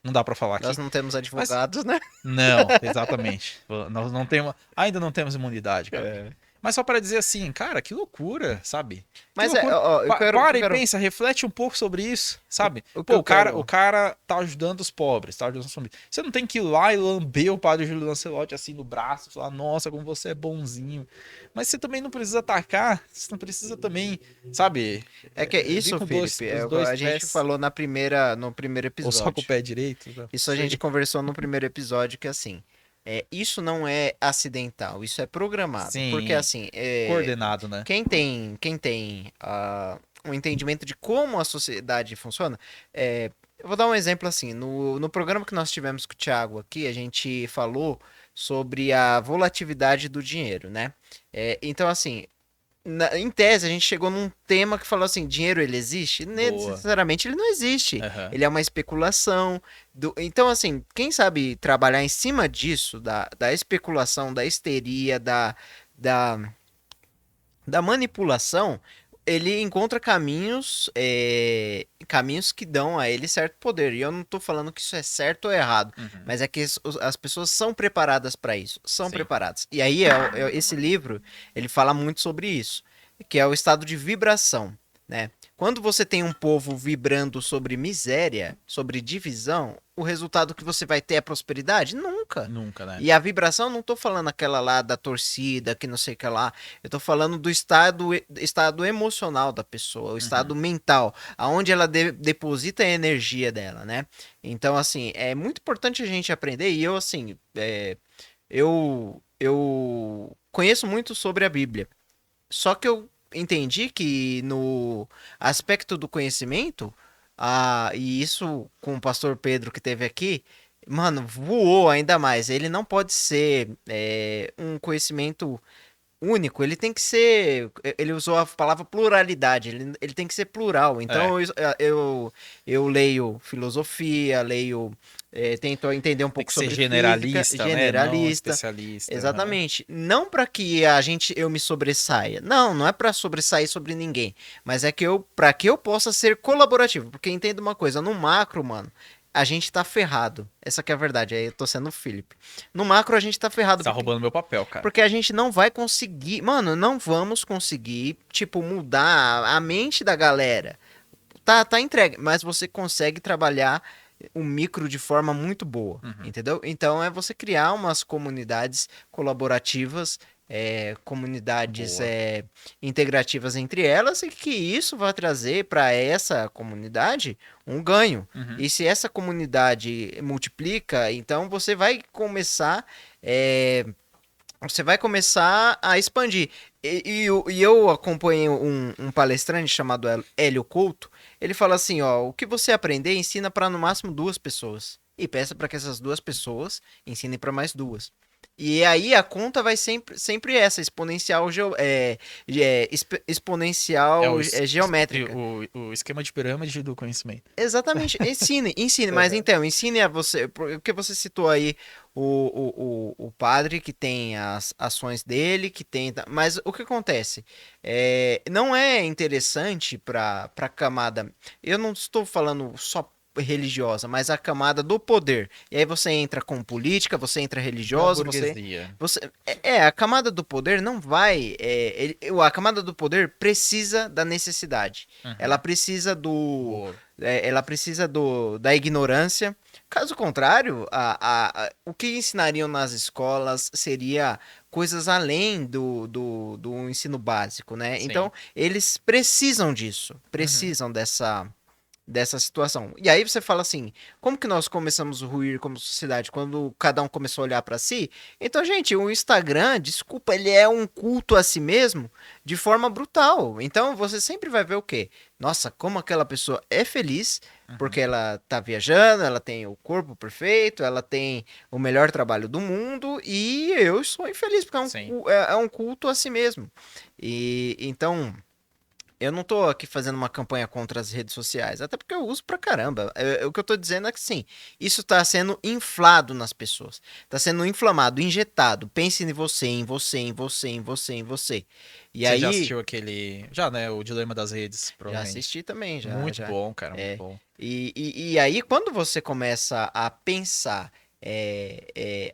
não dá pra falar Nós aqui. não temos Mas advogados, né? não, exatamente. Nós não temos, ainda não temos imunidade, cara. É. Mas só para dizer assim, cara, que loucura, sabe? Que Mas loucura. ó, Para e pensa, reflete um pouco sobre isso, sabe? o que Pô, eu o quero. cara tá ajudando os pobres, tá ajudando os famílias. Você não tem que ir lá e lamber o padre Júlio Lancelotti assim no braço, falar, nossa, como você é bonzinho. Mas você também não precisa atacar, você não precisa também, sabe? É que é Vir isso, com Felipe, os a dois gente pés, falou no primeiro ou só com o episódio. pé direito, não Isso a gente sei. conversou no primeiro episódio que assim, isso não é acidental, isso é programado. Porque Sim, assim, coordenado, né? quem tem um entendimento de como a sociedade funciona, eu vou dar um exemplo assim, no programa que nós tivemos com o Thiago aqui, a gente falou sobre a volatilidade do dinheiro, né? Então assim, em tese, a gente chegou num tema que falou assim: dinheiro ele existe? Boa. Necessariamente ele não existe. Aham. Ele é uma especulação. Então, assim, quem sabe trabalhar em cima disso, da especulação, da histeria, da, da manipulação, ele encontra caminhos que dão a ele certo poder. E eu não tô falando que isso é certo ou errado, Uhum. mas é que as pessoas são preparadas para isso, são Sim. preparadas. E aí esse livro, ele fala muito sobre isso, que é o estado de vibração, né? Quando você tem um povo vibrando sobre miséria, sobre divisão, o resultado que você vai ter é prosperidade? Nunca. Nunca, né? E a vibração, não tô falando aquela lá da torcida, que não sei o que lá. Eu tô falando do estado emocional da pessoa, o Uhum. estado mental, aonde ela deposita a energia dela, né? Então, assim, é muito importante a gente aprender. E eu, assim, eu conheço muito sobre a Bíblia. Só que eu entendi que no aspecto do conhecimento, e isso com o pastor Pedro que teve aqui, mano, voou ainda mais. Ele não pode ser um conhecimento único, ele tem que ser. Ele usou a palavra pluralidade, ele tem que ser plural. É, Então eu leio filosofia, tento entender um tem que pouco ser sobre física, generalista, né? Não generalista. especialista. Aham. Exatamente. Não para que eu me sobressaia. Não, não é para sobressair sobre ninguém, mas é que para que eu possa ser colaborativo, porque entenda uma coisa, no macro, mano, a gente tá ferrado. Essa que é a verdade. Aí eu tô sendo o Felipe. No macro a gente tá ferrado Você tá roubando meu papel, cara. porque a gente não vai conseguir, mano, não vamos conseguir, tipo, mudar a mente da galera. Tá entregue, mas você consegue trabalhar o micro de forma muito boa, Uhum. entendeu? Então é você criar umas comunidades colaborativas, comunidades Boa. integrativas entre elas e que isso vai trazer para essa comunidade um ganho. Uhum. E se essa comunidade multiplica, então você vai começar a expandir. E eu acompanhei um palestrante chamado Hélio Couto. Ele fala assim: ó, o que você aprender, ensina para no máximo duas pessoas. E peça para que essas duas pessoas ensinem para mais duas. E aí a conta vai sempre essa, É exponencial geométrica. o esquema de pirâmide do conhecimento. Exatamente, ensine, mas Aham. então, ensine a você, porque você citou aí o padre que tem as ações dele, mas o que acontece? Não é interessante para camada, eu não estou falando só religiosa, mas a camada do poder. E aí você entra com política, você entra Da religioso, burguesia. a camada do poder não vai. A camada do poder precisa da necessidade. Ela Uhum. precisa do. Boa. Ela precisa da ignorância. Caso contrário, o que ensinariam nas escolas seria coisas além do ensino básico, né? Sim. Então, eles precisam disso, Uhum. precisam dessa situação. E aí você fala assim, como que nós começamos a ruir como sociedade quando cada um começou a olhar pra si? Então, gente, o Instagram, desculpa, ele é um culto a si mesmo de forma brutal. Então, você sempre vai ver o quê? Nossa, como aquela pessoa é feliz porque Uhum. ela tá viajando, ela tem o corpo perfeito, ela tem o melhor trabalho do mundo e eu sou infeliz porque Sim. é um culto a si mesmo. E então, eu não tô aqui fazendo uma campanha contra as redes sociais, até porque eu uso pra caramba. O que eu tô dizendo é que sim, isso tá sendo inflado nas pessoas. Tá sendo inflamado, injetado. Pense em você, em você, em você, em você, em você. E Você já aí, assistiu aquele. Já, né? O Dilema das Redes, já provavelmente. assisti também, já, Muito já. bom, cara, muito É. bom. E aí, quando você começa a pensar,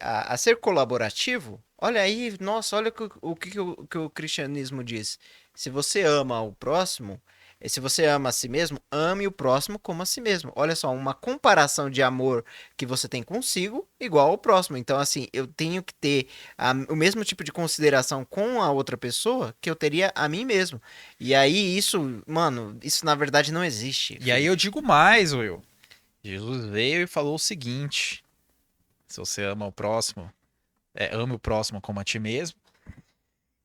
a ser colaborativo, olha aí, nossa, olha que o cristianismo diz. Se você ama o próximo, se você ama a si mesmo, ame o próximo como a si mesmo. Olha só, uma comparação de amor que você tem consigo igual ao próximo. Então, assim, eu tenho que ter o mesmo tipo de consideração com a outra pessoa que eu teria a mim mesmo. E aí, isso, mano, isso na verdade não existe, E aí eu Felipe. digo mais, Will. Jesus veio e falou o seguinte: se você ama o próximo, ame o próximo como a ti mesmo.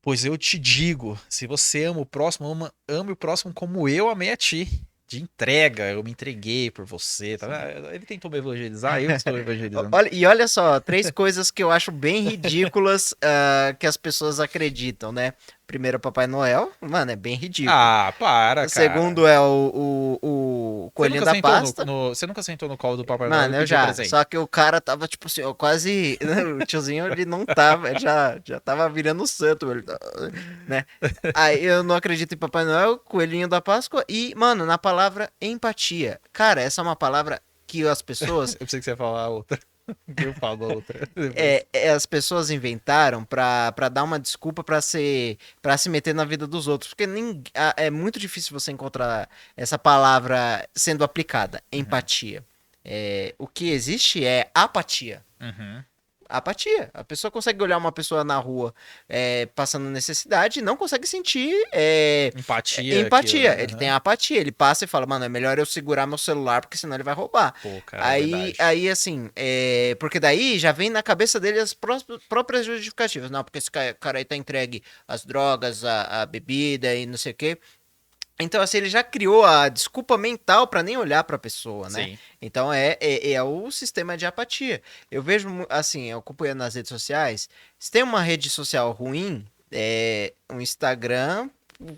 Pois eu te digo, se você ama o próximo, ame o próximo como eu amei a ti. De entrega, eu me entreguei por você. Tá? Sim. Ele tentou me evangelizar, eu que estou evangelizando. Olha só, três coisas que eu acho bem ridículas que as pessoas acreditam, né? Primeiro, Papai Noel, mano, é bem ridículo. Ah, para, O cara. segundo é o Você Coelhinho nunca da sentou Pasta. você nunca sentou no colo do Papai Noel e Mano, eu pediu já. Só presente? que o cara tava, tipo assim, ó, quase. O tiozinho, ele não tava, ele já tava virando santo, ele, né? Aí eu não acredito em Papai Noel, Coelhinho da Páscoa e, mano, na palavra empatia. Cara, essa é uma palavra que as pessoas Eu pensei que você ia falar a outra. Eu falo a outra depois. as pessoas inventaram pra dar uma desculpa para se meter na vida dos outros, porque é muito difícil você encontrar essa palavra sendo aplicada, Uhum, empatia. O que existe é apatia. uhum. Apatia. A pessoa consegue olhar uma pessoa na rua passando necessidade e não consegue sentir Empatia, aquilo, empatia. né? Ele tem Aham. apatia. Ele passa e fala, mano, é melhor eu segurar meu celular porque senão ele vai roubar. Pô, cara, é Aí, verdade. aí assim, porque daí já vem na cabeça dele as próprias justificativas. Não, porque esse cara aí tá entregue às drogas, à bebida e não sei o quê. Então, assim, ele já criou a desculpa mental para nem olhar para a pessoa, né? Sim. Então, é o sistema de apatia. Eu vejo, assim, eu acompanhando nas redes sociais, se tem uma rede social ruim, um Instagram,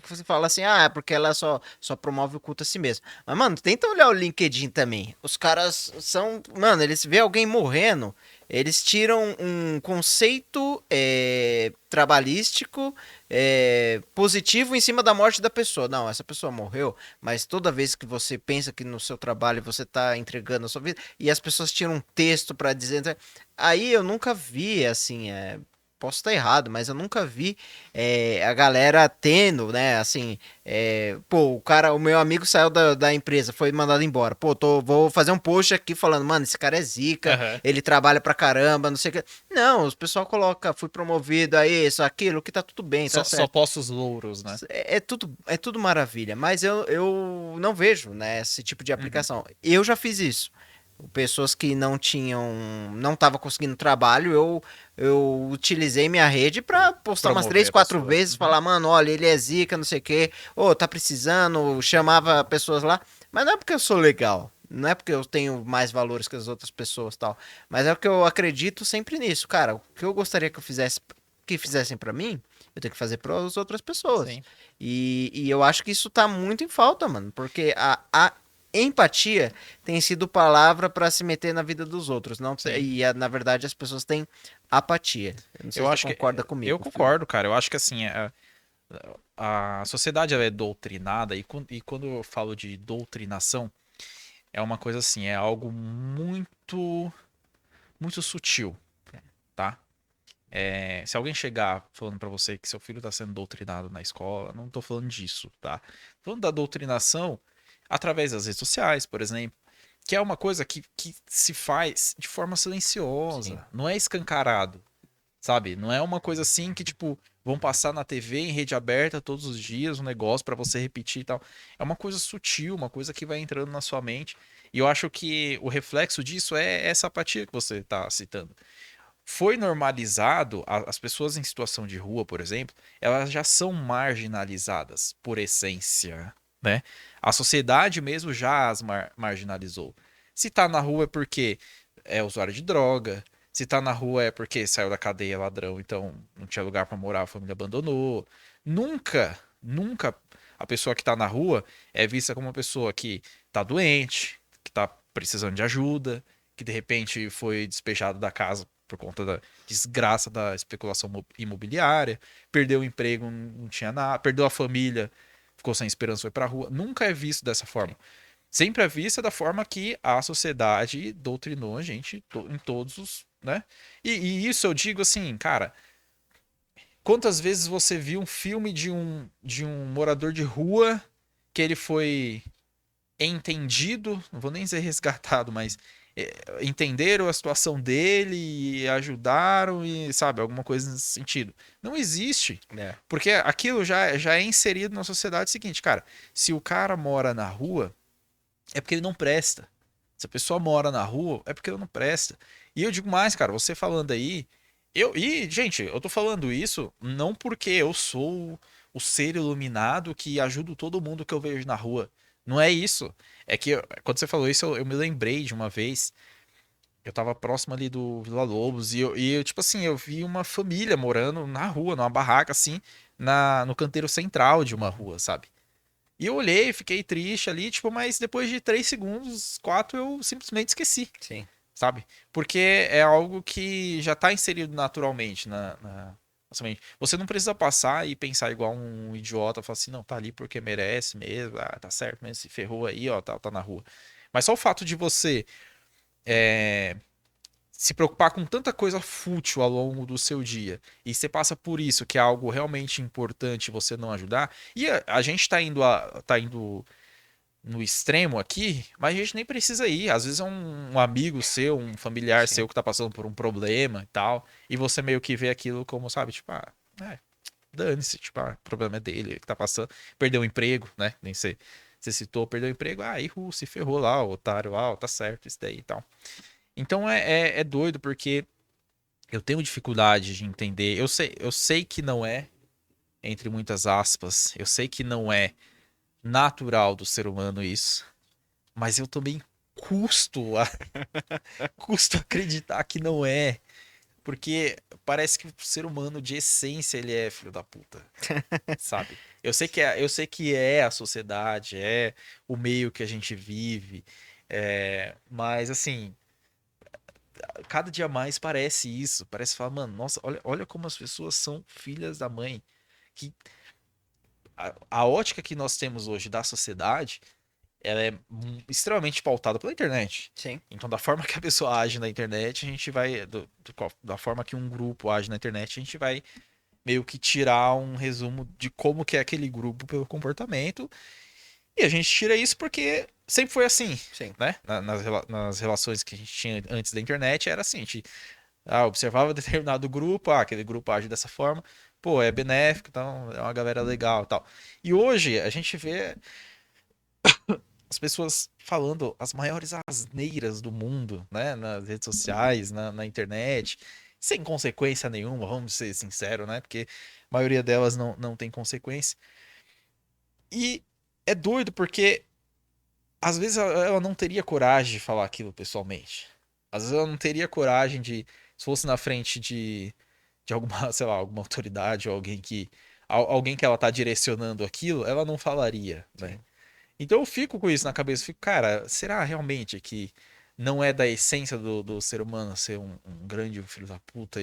você fala assim, ah, é porque ela só promove o culto a si mesmo. Mas, mano, tenta olhar o LinkedIn também. Os caras são, mano, eles vê alguém morrendo, eles tiram um conceito trabalhístico positivo em cima da morte da pessoa. Não, essa pessoa morreu, mas toda vez que você pensa que no seu trabalho você está entregando a sua vida e as pessoas tiram um texto para dizer. Aí eu nunca vi, assim, posso estar errado, mas eu nunca vi a galera tendo, né, assim, pô, o meu amigo saiu da empresa, foi mandado embora, pô, vou fazer um post aqui falando, mano, esse cara é zica, Aham. ele trabalha pra caramba, não sei o que. Não, os pessoal coloca, fui promovido a isso, aquilo, que tá tudo bem, tá Só certo. posto os louros, né? É tudo maravilha, mas eu não vejo, né, esse tipo de Uhum. aplicação. Eu já fiz isso. Pessoas que não estavam conseguindo trabalho, eu utilizei minha rede pra postar umas Promover três, a quatro pessoa. vezes, Uhum. falar, mano, olha, ele é zica, não sei o quê, ô, tá precisando, chamava pessoas lá, mas não é porque eu sou legal, não é porque eu tenho mais valores que as outras pessoas, tal, mas é porque eu acredito sempre nisso, cara, o que eu gostaria que fizessem pra mim, eu tenho que fazer para as outras pessoas. Sim, E eu acho que isso tá muito em falta, mano, porque a empatia tem sido palavra para se meter na vida dos outros, não sim. na verdade as pessoas têm apatia. Eu não sei Eu se você acho que. concorda Eu comigo, Felipe. concordo, cara. Eu acho que assim, a sociedade ela é doutrinada, e quando eu falo de doutrinação, é uma coisa assim, é algo muito, muito sutil, tá? Se alguém chegar falando pra você que seu filho tá sendo doutrinado na escola, não tô falando disso, tá? Tô falando da doutrinação através das redes sociais, por exemplo, que é uma coisa que se faz de forma Sim. silenciosa, não é escancarado, sabe? Não é uma coisa assim que, tipo, vão passar na TV em rede aberta todos os dias um negócio pra você repetir e tal. É uma coisa sutil, uma coisa que vai entrando na sua mente. E eu acho que o reflexo disso é essa apatia que você tá citando. Foi normalizado, as pessoas em situação de rua, por exemplo, elas já são marginalizadas por essência, né? A sociedade mesmo já as marginalizou. Se tá na rua é porque é usuário de droga, se tá na rua é porque saiu da cadeia é ladrão, então não tinha lugar pra morar, a família abandonou. Nunca, nunca a pessoa que tá na rua é vista como uma pessoa que tá doente, que tá precisando de ajuda, que de repente foi despejado da casa por conta da desgraça da especulação imobiliária, perdeu o emprego, não tinha nada, perdeu a família, ficou sem esperança, foi pra rua. Nunca é visto dessa forma. Sempre é vista da forma que a sociedade doutrinou a gente em todos os, né? E isso eu digo assim, cara, quantas vezes você viu um filme de um morador de rua que ele foi entendido, não vou nem dizer resgatado, mas entenderam a situação dele e ajudaram e, sabe, alguma coisa nesse sentido. Não existe. É. Porque aquilo já é inserido na sociedade seguinte, cara, se o cara mora na rua, é porque ele não presta. Se a pessoa mora na rua, é porque ele não presta. E eu digo mais, cara, você falando aí, gente, eu tô falando isso não porque eu sou o ser iluminado que ajudo todo mundo que eu vejo na rua. Não é isso. É que quando você falou isso, eu me lembrei de uma vez. Eu tava próximo ali do Vila Lobos e eu, tipo assim, eu vi uma família morando na rua, numa barraca, assim, no canteiro central de uma rua, sabe? E eu olhei, fiquei triste ali, tipo, mas depois de 3 segundos, 4, eu simplesmente esqueci, Sim. sabe? Porque é algo que já tá inserido naturalmente na nossa mente. Você não precisa passar e pensar igual um idiota, falar assim, não, tá ali porque merece mesmo, ah, tá certo mesmo, se ferrou aí, ó, tá na rua. Mas só o fato de você é, se preocupar com tanta coisa fútil ao longo do seu dia e você passa por isso, que é algo realmente importante você não ajudar, e a gente tá indo no extremo aqui, mas a gente nem precisa ir. Às vezes é um amigo seu, um familiar Sim. seu que tá passando por um problema e tal, e você meio que vê aquilo como, sabe, tipo, dane-se, tipo, o problema é dele, ele que tá passando, perdeu o emprego, né? Nem sei. Você citou, perdeu o emprego, errou, se ferrou lá, o otário, tá certo, isso daí e tal. Então é doido, porque eu tenho dificuldade de entender. Eu sei que não é, entre muitas aspas, eu sei que não é natural do ser humano isso, mas eu também custo, custo acreditar que não é, porque parece que o ser humano de essência ele é filho da puta, sabe? Eu sei que é a sociedade, é o meio que a gente vive, mas assim, cada dia mais parece isso, parece falar, mano, nossa, olha como as pessoas são filhas da mãe, que a ótica que nós temos hoje da sociedade ela é extremamente pautada pela internet. Sim. Então, da forma que a pessoa age na internet, a gente vai. Da forma que um grupo age na internet, a gente vai meio que tirar um resumo de como que é aquele grupo pelo comportamento. E a gente tira isso porque sempre foi assim, Sim. né? Nas relações que a gente tinha antes da internet, era assim: a gente observava determinado grupo, aquele grupo age dessa forma, pô, é benéfico, então é uma galera legal e tal. E hoje a gente vê as pessoas falando as maiores asneiras do mundo, né? Nas redes sociais, na internet, sem consequência nenhuma, vamos ser sinceros, né? Porque a maioria delas não tem consequência. E é doido porque às vezes ela não teria coragem de falar aquilo pessoalmente. Às vezes ela não teria coragem de, se fosse na frente de alguma, sei lá, alguma autoridade ou alguém que ela tá direcionando aquilo, ela não falaria, né? Sim. Então eu fico com isso na cabeça, fico, cara, será realmente que não é da essência do ser humano ser um grande filho da puta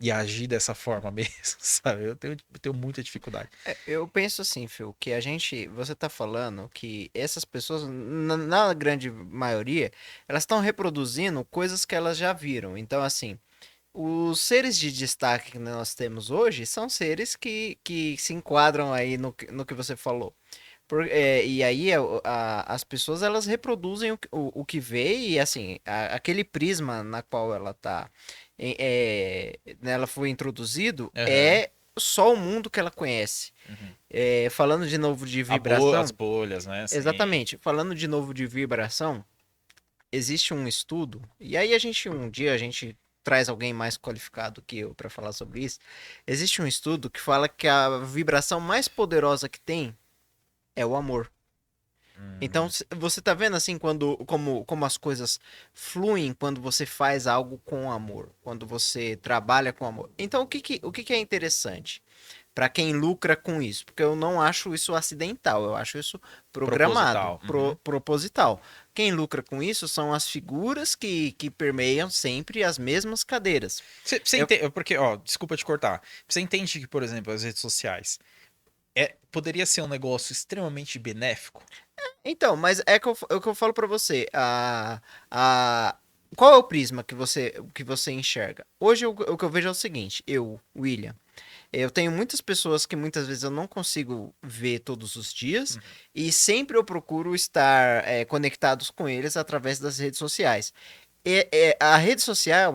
e agir dessa forma mesmo, sabe? Eu tenho muita dificuldade. Eu penso assim, Phil, que você tá falando que essas pessoas, na grande maioria, elas estão reproduzindo coisas que elas já viram. Então, assim, os seres de destaque que nós temos hoje são seres que se enquadram aí no que você falou. E aí as pessoas elas reproduzem o que vê e assim, aquele prisma na qual ela tá, ela foi introduzido Aham. é só o mundo que ela conhece. Uhum. Falando de novo de As vibração, bolhas, né? Sim. exatamente, falando de novo de vibração, existe um estudo, e aí um dia a gente traz alguém mais qualificado que eu para falar sobre isso. Existe um estudo que fala que a vibração mais poderosa que tem é o amor. Então, Hum, você tá vendo assim como as coisas fluem quando você faz algo com amor, quando você trabalha com amor. Então, o que que é interessante para quem lucra com isso? Porque eu não acho isso acidental, eu acho isso programado, proposital. Uhum. proposital. Quem lucra com isso são as figuras que permeiam sempre as mesmas cadeiras. Você Eu, entende, porque, ó, desculpa te cortar. Você entende que, por exemplo, as redes sociais poderia ser um negócio extremamente benéfico? Então, mas é o que eu falo pra você. Qual é o prisma que você enxerga? Hoje o que eu vejo é o seguinte, William, eu tenho muitas pessoas que muitas vezes eu não consigo ver todos os dias Uhum. e sempre eu procuro estar conectados com eles através das redes sociais. A rede social,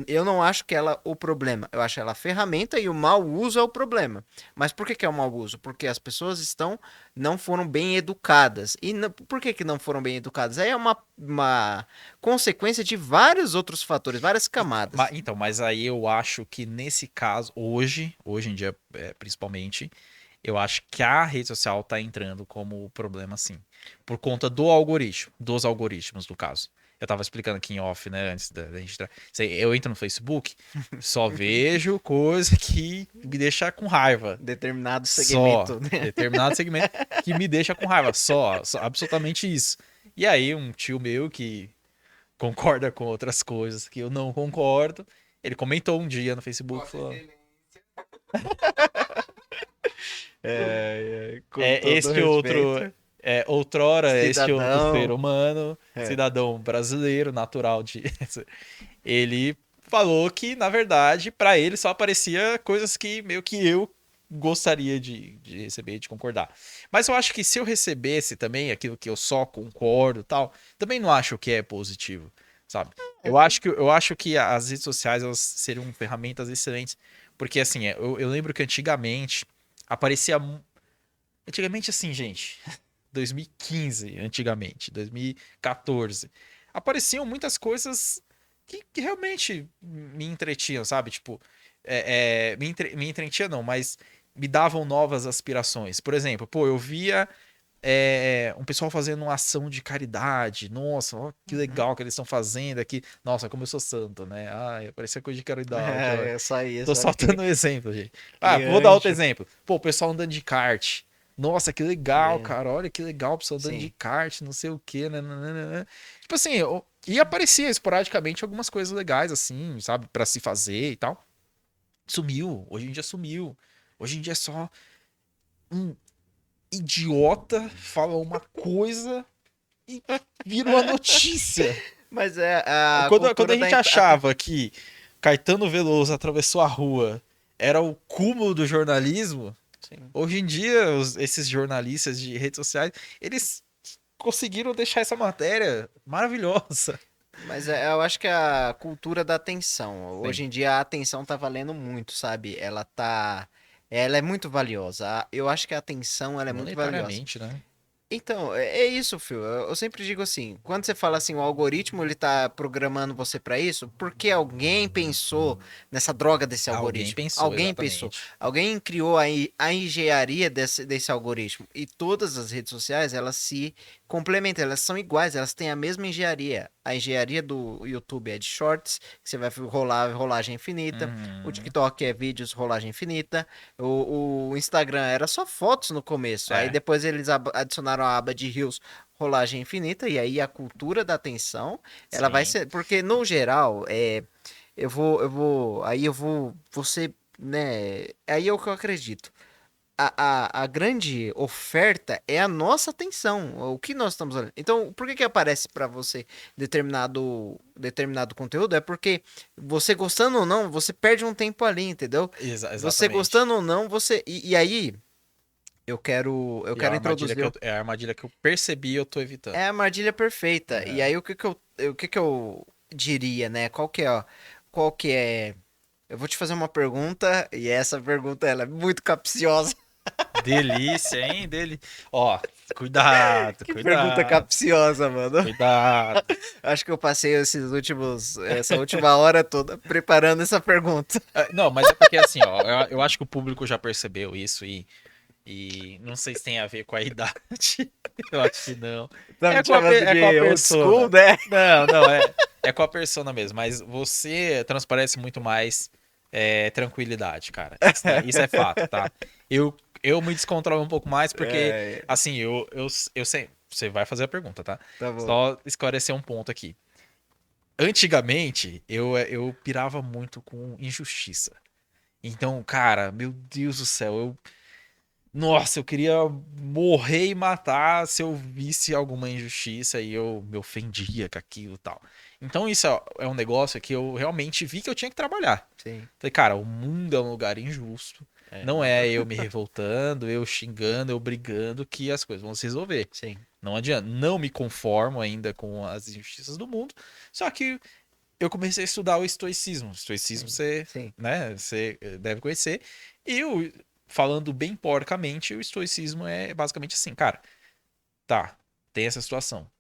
eu não acho que ela é o problema. Eu acho ela a ferramenta e o mau uso é o problema. Mas por que é o mau uso? Porque as pessoas não foram bem educadas. E por que não foram bem educadas? Aí é uma consequência de vários outros fatores, várias camadas. Então, mas aí eu acho que nesse caso, hoje em dia, principalmente, eu acho que a rede social tá entrando como problema, sim. Por conta do algoritmo, dos algoritmos, no caso. Eu tava explicando aqui em off, né, antes da gente entrar. Eu entro no Facebook, só vejo coisa que me deixa com raiva. Determinado Só. segmento, né? Determinado segmento que me deixa com raiva. Só absolutamente isso. E aí, um tio meu que concorda com outras coisas que eu não concordo, ele comentou um dia no Facebook, falou, Com todo este outro, respeito. outrora, este outro ser Cidadão. humano, É. cidadão brasileiro, natural de... Ele falou que, na verdade, pra ele só aparecia coisas que meio que eu gostaria de receber, de concordar. Mas eu acho que se eu recebesse também aquilo que eu só concordo e tal, também não acho que é positivo, sabe? Eu acho que as redes sociais elas seriam ferramentas excelentes, porque assim, eu lembro que antigamente aparecia antigamente assim, gente, 2015, antigamente, 2014, apareciam muitas coisas que realmente me entretinham, sabe? Tipo, me entretinha não, mas me davam novas aspirações. Por exemplo, pô, eu via um pessoal fazendo uma ação de caridade. Nossa, ó, que Uhum. legal que eles estão fazendo aqui. Nossa, como eu sou santo, né? Ah, parecia coisa de caridade. Ó. É, Tô isso só aí. dando um exemplo, gente. Ah, Que vou dar outro anjo. exemplo. Pô, o pessoal andando de kart. Nossa, que legal, Que... cara. Olha que legal o pessoal andando de Sim. kart, não sei o quê, né. Tipo assim, e aparecia esporadicamente algumas coisas legais, assim, sabe, pra se fazer e tal. Sumiu. Hoje em dia sumiu. Hoje em dia é só um idiota fala uma coisa e vira uma notícia. Mas é a Quando a cultura gente achava que Caetano Veloso atravessou a rua era o cúmulo do jornalismo, Sim. hoje em dia esses jornalistas de redes sociais, eles conseguiram deixar essa matéria maravilhosa. Mas eu acho que é a cultura da atenção. Hoje Sim, em dia a atenção tá valendo muito, sabe? Ela é muito valiosa. Eu acho que a atenção ela é muito valiosa. monetariamente, né? Então, é isso, Phil. Eu sempre digo assim, quando você fala assim, o algoritmo ele tá programando você para isso, porque alguém pensou nessa droga desse Alguém algoritmo. pensou, Alguém pensou. exatamente. Alguém criou a engenharia desse algoritmo. E todas as redes sociais, elas se complementam, elas são iguais, elas têm a mesma engenharia. A engenharia do YouTube é de shorts, que você vai rolar rolagem infinita. O Uhum. TikTok é vídeos, rolagem infinita. O Instagram era só fotos no começo. Aí É, depois eles adicionaram a aba de Reels, rolagem infinita. E aí a cultura da atenção, ela vai sim. ser. Porque no geral, aí eu vou, você, né, aí é o que eu acredito. A grande oferta é a nossa atenção, o que nós estamos olhando. Então, por que que aparece para você determinado conteúdo? É porque você gostando ou não, você perde um tempo ali, entendeu? Você Exatamente. gostando ou não, você e aí eu E é a quero armadilha que introduzir. é a armadilha que eu percebi e eu tô evitando. É a armadilha perfeita. E É. aí o que que eu diria, né? Qual que é? Eu vou te fazer uma pergunta e essa pergunta ela é muito capciosa. Delícia, hein? Ó, cuidado, Que pergunta cuidado, capciosa, mano. cuidado. Acho que eu passei essa última hora toda preparando essa pergunta. Não, mas é porque assim, ó, eu acho que o público já percebeu isso e não sei se tem a ver com a idade. Eu acho que não. Tá me chamando É com a de old school, persona. né? Não, é com a persona mesmo. Mas você transparece muito mais tranquilidade, cara. Isso é fato, tá? Eu, eu me descontrolo um pouco mais porque, É, assim, eu sei. Você vai fazer a pergunta, tá? tá bom. Só esclarecer um ponto aqui. Antigamente, eu pirava muito com injustiça. Então, cara, meu Deus do céu, nossa, eu queria morrer e matar se eu visse alguma injustiça e eu me ofendia com aquilo e tal. Então, isso é um negócio que eu realmente vi que eu tinha que trabalhar. Sim. Falei, cara, o mundo é um lugar injusto. É, Não não. é eu me revoltando, eu xingando, eu brigando que as coisas vão se resolver. Sim. Não adianta. Não me conformo ainda com as injustiças do mundo. Só que eu comecei a estudar o estoicismo. O estoicismo Sim. você, Sim. né, você deve conhecer. E falando bem porcamente, o estoicismo é basicamente assim, cara, tá, tem essa situação.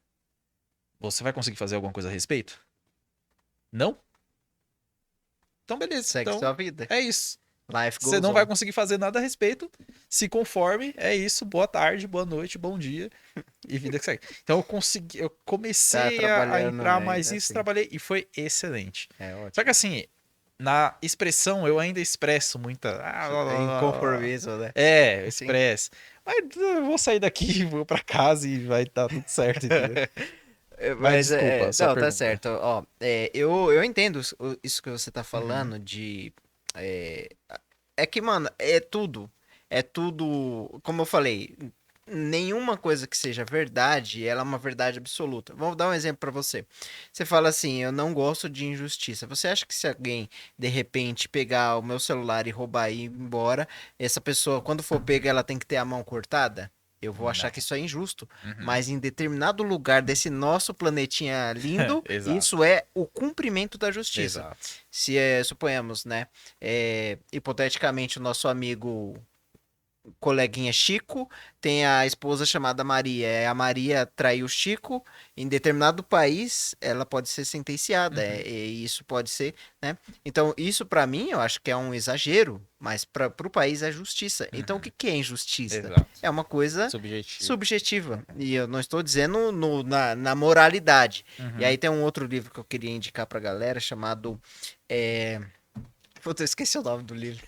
Você vai conseguir fazer alguma coisa a respeito? Não? Então beleza. Segue Então sua vida. é isso. Life Você goes não vai on. conseguir fazer nada a respeito. Se conforme, é isso. Boa tarde, boa noite, bom dia e vida que segue. Então eu Tá comecei a trabalhando, entrar né? mais nisso, Assim. trabalhei e foi excelente. É Só que ótimo. assim, na expressão eu ainda expresso muita. É inconformismo, né? É, eu Sim. expresso. Mas eu vou sair daqui, vou pra casa e vai estar tudo certo, entendeu? Mas Mas desculpa, sua não, tá pergunta. certo. Ó, eu entendo isso que você tá Uhum. falando de. É, é que, mano, é tudo. É tudo. Como eu falei, nenhuma coisa que seja verdade, ela é uma verdade absoluta. Vou dar um exemplo pra você. Você fala assim, eu não gosto de injustiça. Você acha que se alguém, de repente, pegar o meu celular e roubar e ir embora, essa pessoa, quando for pega, ela tem que ter a mão cortada? Eu vou achar Não. que isso é injusto. Uhum. Mas em determinado lugar desse nosso planetinha lindo, Exato, isso é o cumprimento da justiça. exato. Se suponhamos, né, hipoteticamente o nosso amigo coleguinha Chico tem a esposa chamada Maria. A Maria traiu o Chico. Em determinado país, ela pode ser sentenciada. Uhum. E isso pode ser, né? Então, isso pra mim, eu acho que é um exagero, mas para o país é justiça. Então, o que Uhum. que é injustiça? Exato. É uma coisa Subjetivo. subjetiva. E eu não estou dizendo na moralidade. E aí Uhum. tem um outro livro que eu queria indicar pra galera chamado. É... Puta, eu esqueci o nome do livro.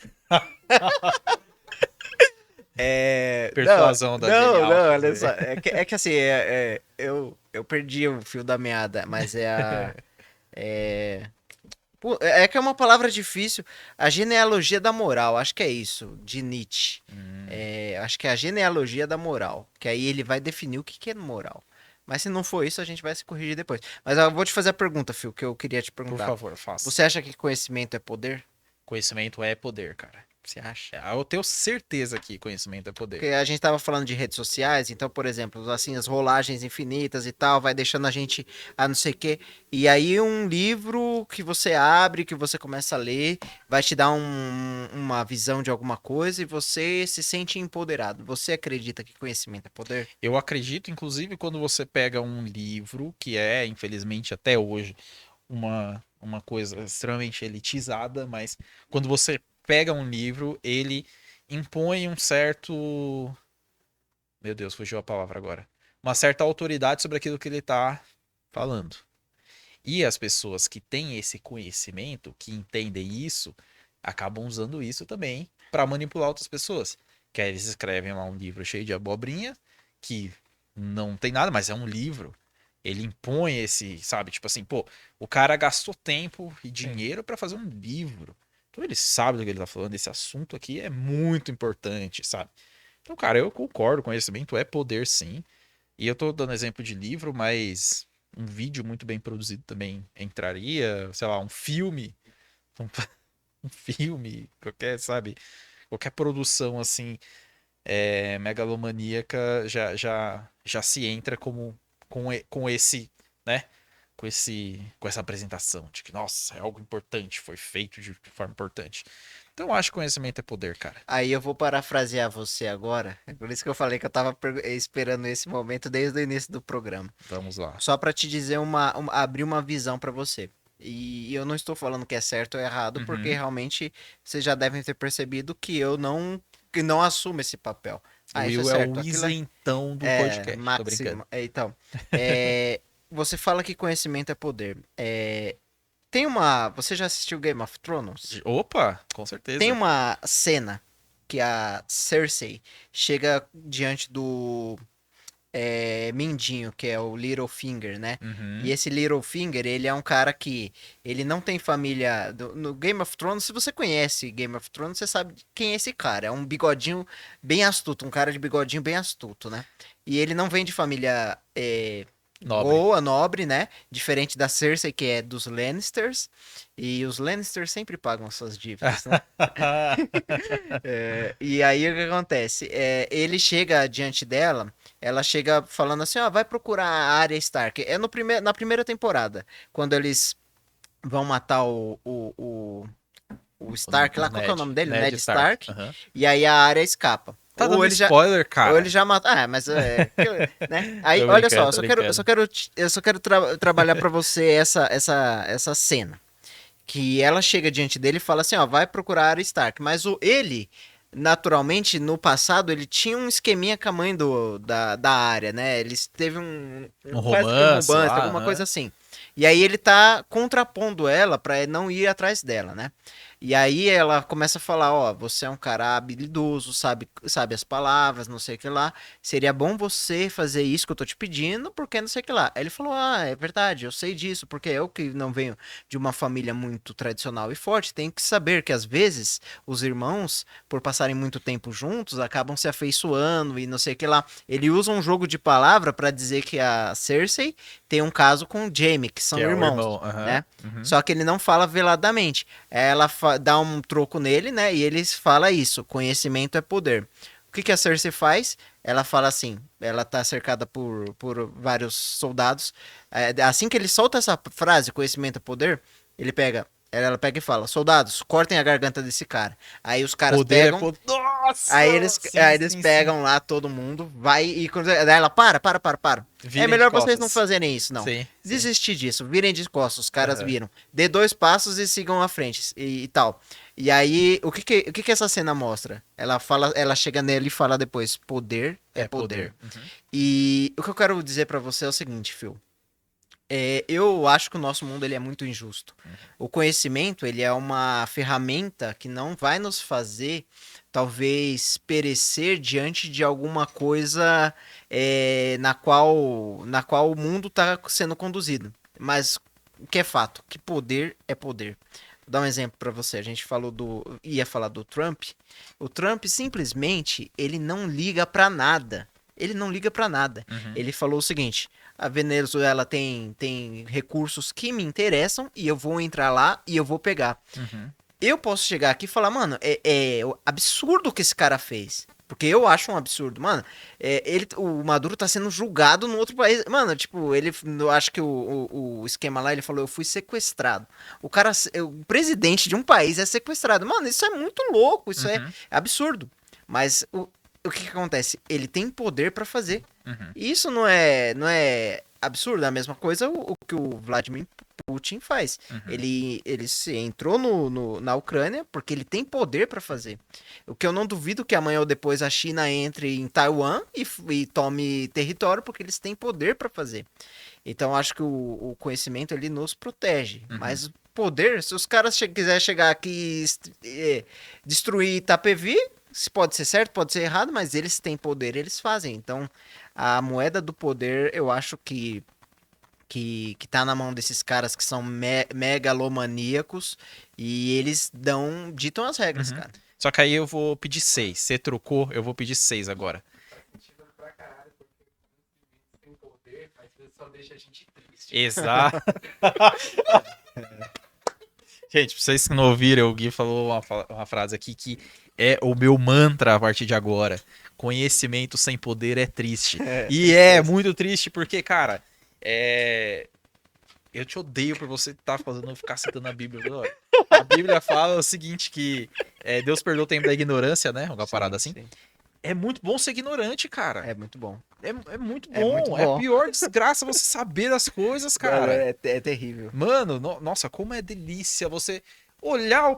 Não, Persuasão da Jane não, Austen. olha só. É que assim, eu perdi o fio da meada, mas é a. É, pô, é que é uma palavra difícil. A genealogia da moral, acho que é isso, de Nietzsche. Hum, Acho que é a genealogia da moral. Que aí ele vai definir o que que é moral. Mas se não for isso, a gente vai se corrigir depois. Mas eu vou te fazer a pergunta, Phil, que eu queria te por perguntar. favor, faça. Você acha que conhecimento é poder? Conhecimento é poder, cara. Você acha? Eu tenho certeza que conhecimento é poder. Porque a gente tava falando de redes sociais, então, por exemplo, assim, as rolagens infinitas e tal, vai deixando a gente a não sei o quê. E aí um livro que você abre, que você começa a ler, vai te dar uma visão de alguma coisa e você se sente empoderado. Você acredita que conhecimento é poder? Eu acredito, inclusive, quando você pega um livro, que é, infelizmente, até hoje, uma coisa extremamente elitizada, mas quando você pega um livro, ele impõe um certo. Meu Deus, fugiu a palavra agora. Uma certa autoridade sobre aquilo que ele está falando. E as pessoas que têm esse conhecimento, que entendem isso, acabam usando isso também para manipular outras pessoas. Que aí eles escrevem lá um livro cheio de abobrinha, que não tem nada, mas é um livro. Ele impõe esse, sabe? Tipo assim, pô, o cara gastou tempo e dinheiro pra fazer um livro. Então ele sabe do que ele tá falando. Esse assunto aqui é muito importante, sabe? Então, cara, eu concordo, conhecimento é poder, sim. E eu tô dando exemplo de livro, mas um vídeo muito bem produzido também entraria, sei lá, um filme, um, um filme, qualquer, sabe? Qualquer produção assim, megalomaníaca já se entra como com esse, né? Com essa apresentação de que, nossa, é algo importante, foi feito de forma importante. Então, eu acho que conhecimento é poder, cara. Aí eu vou parafrasear você agora. É por isso que eu falei que eu tava esperando esse momento desde o início do programa. Vamos lá. Só para te dizer abrir uma visão para você. E eu não estou falando que é certo ou errado, porque Uhum. realmente vocês já devem ter percebido que não assumo esse papel. O Ah, isso é Will é o certo, aquilo isentão do é podcast, tô brincando. máximo. Então, é, você fala que conhecimento é poder. Tem uma. Você já assistiu Game of Thrones? Opa, com Tem certeza. uma cena que a Cersei chega diante do Mindinho, que é o Littlefinger, né? E Uhum. esse Littlefinger, ele é um cara que ele não tem família. No Game of Thrones, se você conhece Game of Thrones, você sabe quem é esse cara. É um bigodinho bem astuto, um cara de bigodinho bem astuto, né? E ele não vem de família Nobre. boa, nobre, né? Diferente da Cersei, que é dos Lannisters. E os Lannisters sempre pagam as suas dívidas, né? E aí o que acontece? Ele chega diante dela, ela chega falando assim, ó, vai procurar a Arya Stark. É no na primeira temporada, quando eles vão matar o Stark lá, O qual que é o Ned. nome dele? Ned Ned Stark. Stark. Aham. E aí a Arya escapa. Tá dando spoiler, Ou ele cara. já mata. Ah, mas né? Aí, Tô olha só, brincando, tô brincando. eu só quero trabalhar pra você essa cena que ela chega diante dele e fala assim, ó, vai procurar Arya Stark. Mas ele, naturalmente, no passado, ele tinha um esqueminha com a mãe da Arya, né? Eles teve Um quase que um romance romance, lá, alguma coisa aham. assim. E aí ele tá contrapondo ela pra não ir atrás dela, né? E aí ela começa a falar, ó, você é um cara habilidoso, sabe as palavras, não sei o que lá. Seria bom você fazer isso que eu tô te pedindo, porque não sei o que lá. Aí ele falou, ah, é verdade, eu sei disso, porque eu que não venho de uma família muito tradicional e forte, tem que saber que às vezes os irmãos, por passarem muito tempo juntos, acabam se afeiçoando e não sei o que lá. Ele usa um jogo de palavra para dizer que a Cersei tem um caso com o Jaime, que Que são é o irmãos, irmão. Aham. né? Uhum. Só que ele não fala veladamente. Ela dá um troco nele, né? E ele fala isso: conhecimento é poder. O que a Cersei faz? Ela fala assim: ela tá cercada por vários soldados. Assim que ele solta essa frase, conhecimento é poder, ela pega e fala: soldados, cortem a garganta desse cara. Aí os caras Poder é pegam, poder. Nossa! Sim, aí eles sim, sim. pegam lá todo mundo, vai e daí ela para. É Virem de melhor vocês não costas. fazerem isso, não. Sim, sim. Desistir disso, virem de costas, os caras Aham. viram. Dê 2 passos e sigam à frente e tal. E aí, o que essa cena mostra? Ela chega nele e fala depois: poder é É poder. poder. Uhum. E o que eu quero dizer pra você é o seguinte, Phil. Eu acho que o nosso mundo ele é muito injusto. O conhecimento ele é uma ferramenta que não vai nos fazer talvez perecer diante de alguma coisa na qual o mundo está sendo conduzido. Mas o que é fato? Que poder é poder. Vou dar um exemplo para você. A gente ia falar do Trump. O Trump simplesmente ele não liga para nada. Ele não liga para nada. Uhum. Ele falou o seguinte: a Venezuela tem recursos que me interessam e eu vou entrar lá e eu vou pegar. Uhum. Eu posso chegar aqui e falar, mano, é absurdo o que esse cara fez. Porque eu acho um absurdo. Mano, o Maduro tá sendo julgado no outro país. Mano, tipo, eu acho que o esquema lá, ele falou, eu fui sequestrado. O presidente de um país é sequestrado. Mano, isso é muito louco, isso é Uhum. absurdo. Mas o que acontece? Ele tem poder pra fazer. Uhum. E isso não é absurdo. É a mesma coisa o que o Vladimir Putin faz. Uhum. Ele se entrou na Ucrânia porque ele tem poder para fazer. O que eu não duvido que amanhã ou depois a China entre em Taiwan e tome território porque eles têm poder para fazer. Então acho que o conhecimento ele nos protege. Uhum. Mas poder, se os caras quiserem chegar aqui e destruir Itapevi, se pode ser certo, pode ser errado, mas eles têm poder, eles fazem. Então a moeda do poder, eu acho que que tá na mão desses caras que são megalomaníacos e eles ditam as regras, Uhum. cara. Só que aí eu vou pedir 6. Você trocou, eu vou pedir 6 agora. Exato. Gente, pra vocês que não ouviram, o Gui falou uma frase aqui que é o meu mantra a partir de agora. Conhecimento sem poder é triste. E é muito triste porque, cara, eu te odeio por você estar fazendo ficar citando a Bíblia toda hora. A Bíblia fala o seguinte, que Deus perdoa o tempo da ignorância, né? Uma parada assim. Sim. É muito bom ser ignorante, cara. É muito bom. É muito É muito bom. É a bom. pior desgraça você saber das coisas, Mano, cara. é terrível. Mano, nossa, como é delícia você olhar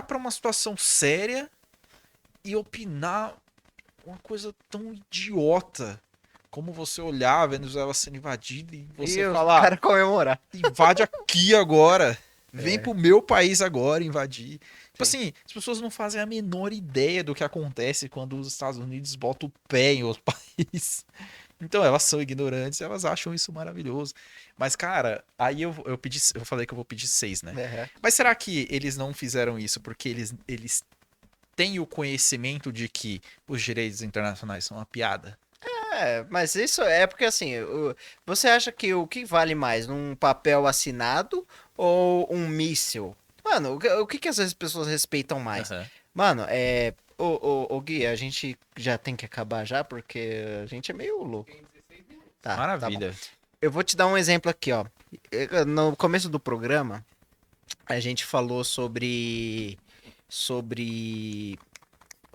para uma situação séria e opinar uma coisa tão idiota como você olhar a Venezuela sendo invadida e você E os falar, caras comemorar. invade aqui agora. Vem pro meu país agora invadir. Tipo Sim. assim, as pessoas não fazem a menor ideia do que acontece quando os Estados Unidos botam o pé em outro país. Então elas são ignorantes, elas acham isso maravilhoso. Mas, cara, aí eu falei que eu vou pedir 6, né? É. Mas será que eles não fizeram isso porque eles têm o conhecimento de que os direitos internacionais são uma piada? Mas isso é porque assim, você acha que o que vale mais, um papel assinado ou um míssil? Mano, o que que essas pessoas respeitam mais? Aham. Mano, ô Gui, a gente já tem que acabar já, porque a gente é meio louco. Tá bom. Maravilha. Eu vou te dar um exemplo aqui, ó. No começo do programa, a gente falou sobre.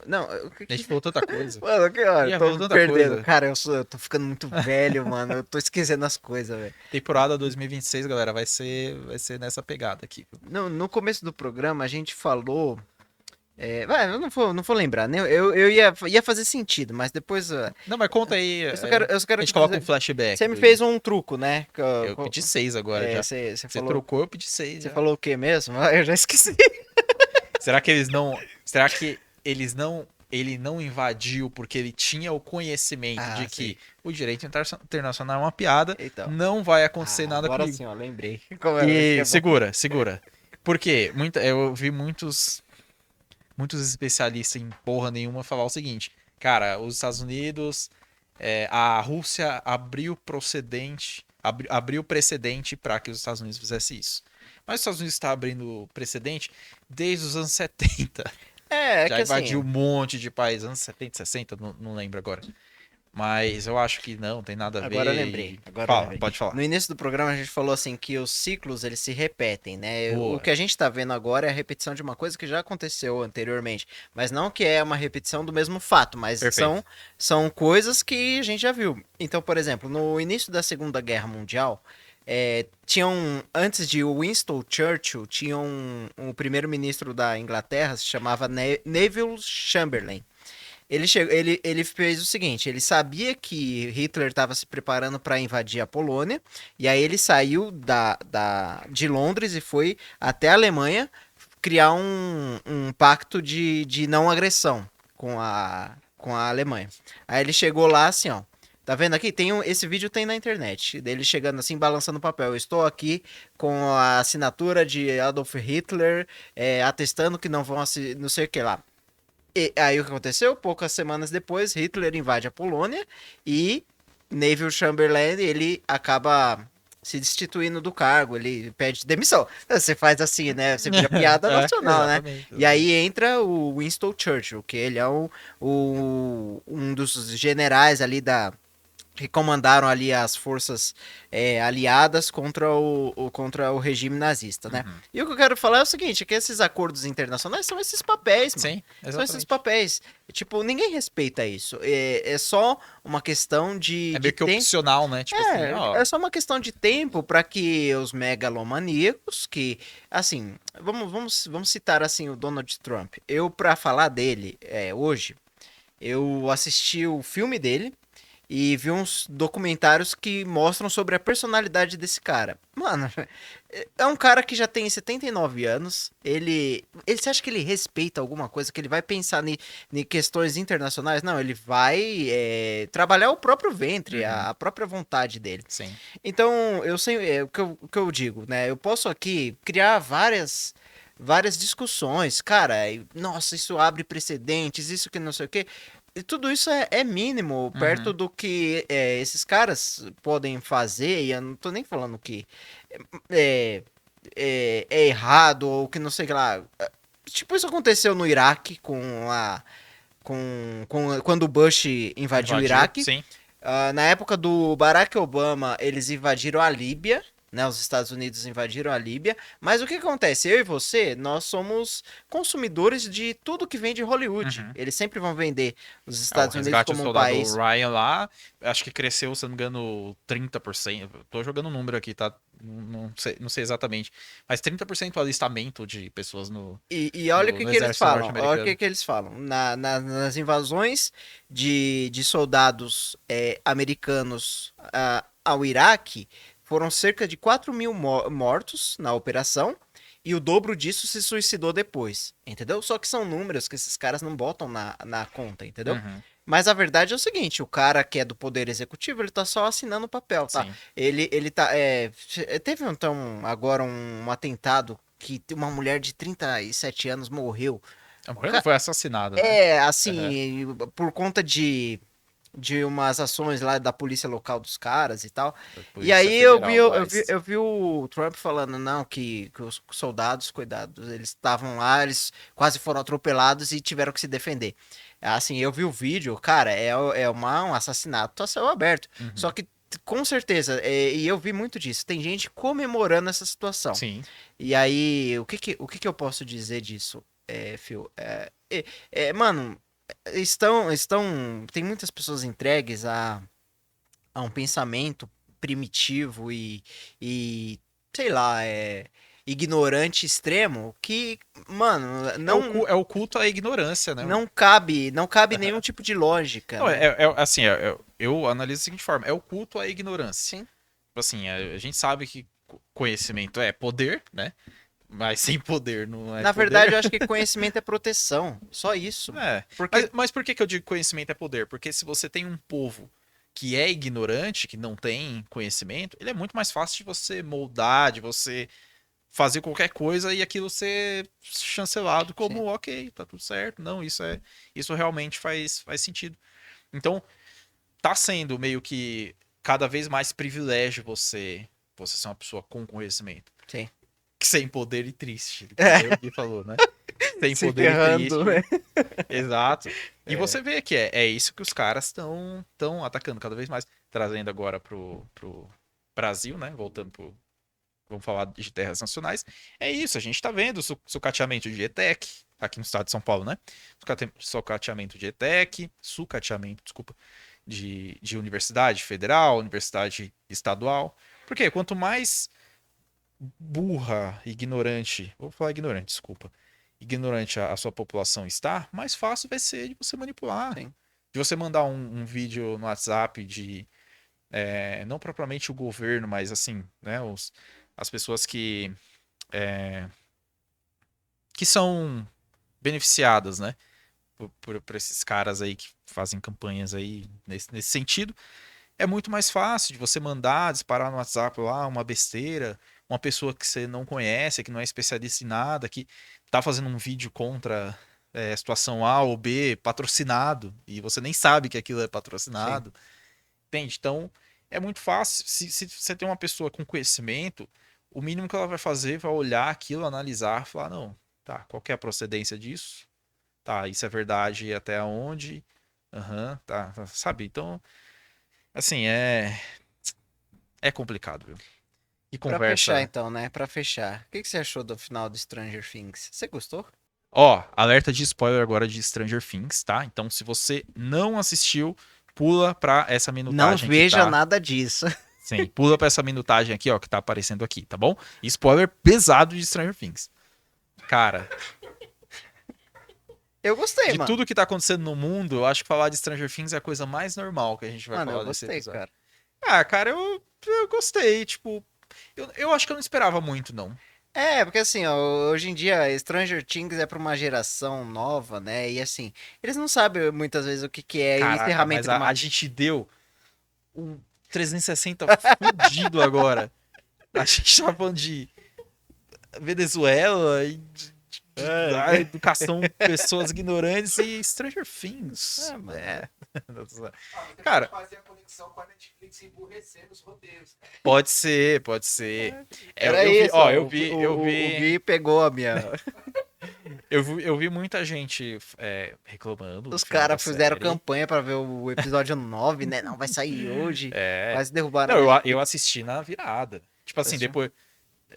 Não, o que A gente que. falou tanta coisa. Mano, que hora? Já Tô falou me tanta perdendo. coisa. Cara, eu tô ficando muito velho, mano. Eu tô esquecendo as coisas, velho. Temporada 2026, galera, vai ser nessa pegada aqui. No começo do programa, a gente falou. Eu não vou lembrar, né? Eu ia fazer sentido, mas depois. Não, mas conta aí. Eu só quero A te gente coloca dizer. um flashback. Você me fez um truco, né? Eu pedi 6 agora já. Você Você falou. trocou, eu pedi 6 Você já. falou o que mesmo? Eu já esqueci. Será que eles não. Será que eles não. Ele não invadiu porque ele tinha o conhecimento Ah, de que sim. o direito internacional é uma piada, Então. não vai acontecer nada Agora comigo. sim, ó, lembrei. Como era que E é bom. segura. Porque eu vi muitos especialistas em porra nenhuma falar o seguinte: cara, os Estados Unidos, a Rússia abriu precedente para que os Estados Unidos fizessem isso. Mas os Estados Unidos está abrindo precedente desde os anos 70. É Já que invadiu um assim. monte de países, anos 70, 60, não lembro agora. Mas eu acho que não, tem nada a ver. Agora eu lembrei. Agora eu Fala, lembrei. pode falar. No início do programa a gente falou assim que os ciclos eles se repetem, né? O Boa. que a gente tá vendo agora é a repetição de uma coisa que já aconteceu anteriormente, mas não que é uma repetição do mesmo fato, mas Perfeito. são coisas que a gente já viu. Então, por exemplo, no início da Segunda Guerra Mundial, antes de Winston Churchill, tinha um primeiro-ministro da Inglaterra, se chamava Neville Chamberlain. Ele fez o seguinte: ele sabia que Hitler estava se preparando para invadir a Polônia, e aí ele saiu de Londres e foi até a Alemanha criar um pacto de não agressão com a Alemanha. Aí ele chegou lá assim, ó. Tá vendo aqui? Esse vídeo tem na internet. Dele chegando assim, balançando o papel. Eu estou aqui com a assinatura de Adolf Hitler, atestando que não vão não sei o que lá. E aí o que aconteceu? Poucas semanas depois, Hitler invade a Polônia e Neville Chamberlain, ele acaba se destituindo do cargo, ele pede demissão. Você faz assim, né? Você vira piada nacional, né? Exatamente. E aí entra o Winston Churchill, que ele é um dos generais ali que comandaram ali as forças aliadas contra o regime nazista, né? Uhum. E o que eu quero falar é o seguinte, que esses acordos internacionais são esses papéis, mano. Sim, São esses exatamente. papéis. Tipo, ninguém respeita isso. É só uma questão de É meio que tempo. opcional, né? Tipo assim, ó. É só uma questão de tempo para que os megalomaníacos, que, assim, vamos citar assim o Donald Trump. Eu, para falar dele hoje, eu assisti o filme dele e vi uns documentários que mostram sobre a personalidade desse cara. Mano, é um cara que já tem 79 anos. Você acha que ele respeita alguma coisa? Que ele vai pensar em questões internacionais? Não, ele vai trabalhar o próprio ventre, Uhum. a própria vontade dele. Sim. Então, eu sei, o que eu digo, né? Eu posso aqui criar várias discussões. Cara, nossa, isso abre precedentes, isso que não sei o quê. E tudo isso é mínimo perto Uhum. do que esses caras podem fazer, e eu não tô nem falando que é, é errado ou que não sei lá. Tipo, isso aconteceu no Iraque quando o Bush invadiu o Invadiu, Iraque. sim. Na época do Barack Obama, eles invadiram a Líbia, né? Os Estados Unidos invadiram a Líbia. Mas o que acontece? Eu e você, nós somos consumidores de tudo que vem de Hollywood. Uhum. Eles sempre vão vender os O Estados Unidos resgate do como um soldado país. Ryan lá, acho que cresceu, se não me engano, 30%. Tô jogando um número aqui, tá? Não sei exatamente. Mas 30% o alistamento de pessoas no, E olha o no, que, no que eles exército falam. Olha o que, norte-americano. que eles falam. Nas invasões de soldados americanos ao Iraque, foram cerca de 4 mil mortos na operação. E o dobro disso se suicidou depois. Entendeu? Só que são números que esses caras não botam na conta, entendeu? Uhum. Mas a verdade é o seguinte, o cara que é do poder executivo, ele tá só assinando o papel, tá? Sim. Ele tá. Teve então agora um atentado que uma mulher de 37 anos morreu. A O mulher não ca- foi assassinada, né? É, Uhum. assim, por conta de umas ações lá da polícia local dos caras e tal. E Polícia aí eu vi, Federal do eu vi, ICE. eu vi o Trump falando, não, que os soldados, cuidados, eles estavam lá, eles quase foram atropelados e tiveram que se defender. Assim, eu vi o vídeo, cara, um assassinato a céu aberto. Só Uhum. que, com certeza, e eu vi muito disso, tem gente comemorando essa situação. Sim. E aí, o que que eu posso dizer disso, Phil? Mano, tem muitas pessoas entregues a um pensamento primitivo e sei lá, ignorante extremo que, mano, É o culto à ignorância, né? não cabe nenhum tipo de lógica, Não, né? assim, eu analiso da seguinte forma: é o culto à ignorância. Sim. Tipo assim, a gente sabe que conhecimento é poder, né? Mas sem poder não é Na verdade, poder. eu acho que conhecimento é proteção, só isso. É. Porque, Mas por que que eu digo conhecimento é poder? Porque se você tem um povo que é ignorante, que não tem conhecimento, ele é muito mais fácil de você moldar, de você fazer qualquer coisa e aquilo ser chancelado sim, como, ok, tá tudo certo. Não, isso realmente faz sentido. Então, tá sendo meio que cada vez mais privilégio você ser uma pessoa com conhecimento. sim. Que sem poder e triste, que nem o Gui falou, né? Sem Se poder e ferrando, triste. né? Exato. E você vê que é isso que os caras estão atacando cada vez mais. Trazendo agora pro Brasil, né? Voltando vamos falar de terras nacionais. É isso, a gente tá vendo o sucateamento de ETEC, aqui no estado de São Paulo, né? Sucateamento de ETEC, sucateamento, desculpa, de universidade federal, universidade estadual. Porque quanto mais burra, ignorante, vou falar ignorante, desculpa, ignorante a sua população está, mais fácil vai ser de você manipular. Sim, De você mandar um vídeo no WhatsApp de, não propriamente o governo, mas assim, né, as pessoas que são beneficiadas, né, por esses caras aí que fazem campanhas aí nesse sentido. É muito mais fácil de você mandar, disparar no WhatsApp lá uma besteira, uma pessoa que você não conhece, que não é especialista em nada, que tá fazendo um vídeo contra situação A ou B, patrocinado, e você nem sabe que aquilo é sim. patrocinado. Entende? Então, é muito fácil. Se você tem uma pessoa com conhecimento, o mínimo que ela vai fazer vai olhar aquilo, analisar, falar, não, tá, qual que é a procedência disso? Tá, isso é verdade até onde? Aham, tá, sabe? Então, assim, é complicado, viu? E Pra fechar, conversa. então, né? Pra fechar. O que que você achou do final do Stranger Things? Você gostou? Ó, alerta de spoiler agora de Stranger Things, tá? Então, se você não assistiu, pula pra essa Não minutagem que veja tá. nada disso. Sim, pula pra essa minutagem aqui, ó, que tá aparecendo aqui, tá bom? Spoiler pesado de Stranger Things. Cara, Eu gostei, De mano. tudo que tá acontecendo no mundo, eu acho que falar de Stranger Things é a coisa mais normal que a gente vai Mano, falar eu nesse gostei, episódio. cara. Ah, cara, eu gostei, tipo, eu acho que eu não esperava muito, não. É, porque assim, ó, hoje em dia Stranger Things é pra uma geração nova, né? E assim, eles não sabem muitas vezes o que que é o Caraca, encerramento mas de a uma. gente deu um 360 fudido agora. A gente tava falando de Venezuela e É, educação, pessoas ignorantes e Stranger Things. mano. É. Ah, você Cara, pode fazer a conexão com a Netflix e emburrecer nos roteiros. pode ser, pode ser. Era Eu vi, isso, ó, ó. O eu Gui pegou a minha. eu vi muita gente reclamando do Os final da caras fizeram série. campanha pra ver o episódio 9, né? Não, vai sair hoje. É. Quase derrubaram Não, a eu Netflix. assisti na virada. Tipo assim, Assistiu? depois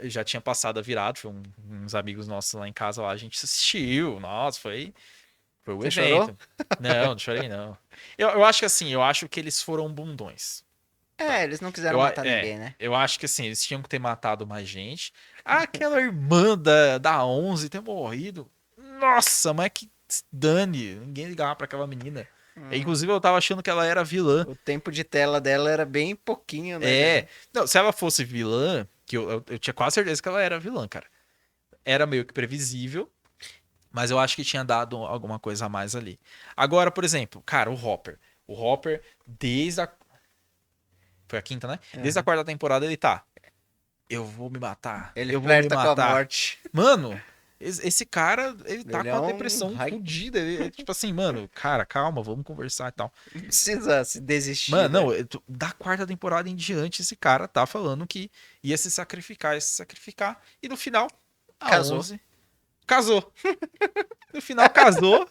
já tinha passado a virada, foi uns amigos nossos lá em casa lá, a gente assistiu. Nossa, foi o Você chorou? evento. Não chorei não. Eu acho que assim, eu acho que eles foram bundões. É, eles não quiseram matar ninguém, né? Eu acho que assim, eles tinham que ter matado mais gente. Aquela irmã da 11 ter morrido. Nossa, mas que se dane. Ninguém ligava pra aquela menina. Inclusive, eu tava achando que ela era vilã. O tempo de tela dela era bem pouquinho, né? É. Não, se ela fosse vilã, que eu tinha quase certeza que ela era vilã, cara. Era meio que previsível, mas eu acho que tinha dado alguma coisa a mais ali. Agora, por exemplo, cara, o Hopper. O Hopper, desde a. Foi a quinta, né? Desde a Aham. quarta temporada ele tá. Eu vou me matar. Ele Eu vou me flerta com a matar. morte. Mano, esse cara, ele tá Ele com é a um depressão raio- fodida. Tipo assim, mano, cara, calma, vamos conversar e tal. Não precisa se desistir, Mano, né? não, da quarta temporada em diante, esse cara tá falando que ia se sacrificar, ia se sacrificar. E no final, a Casou. 11 casou. No final, casou,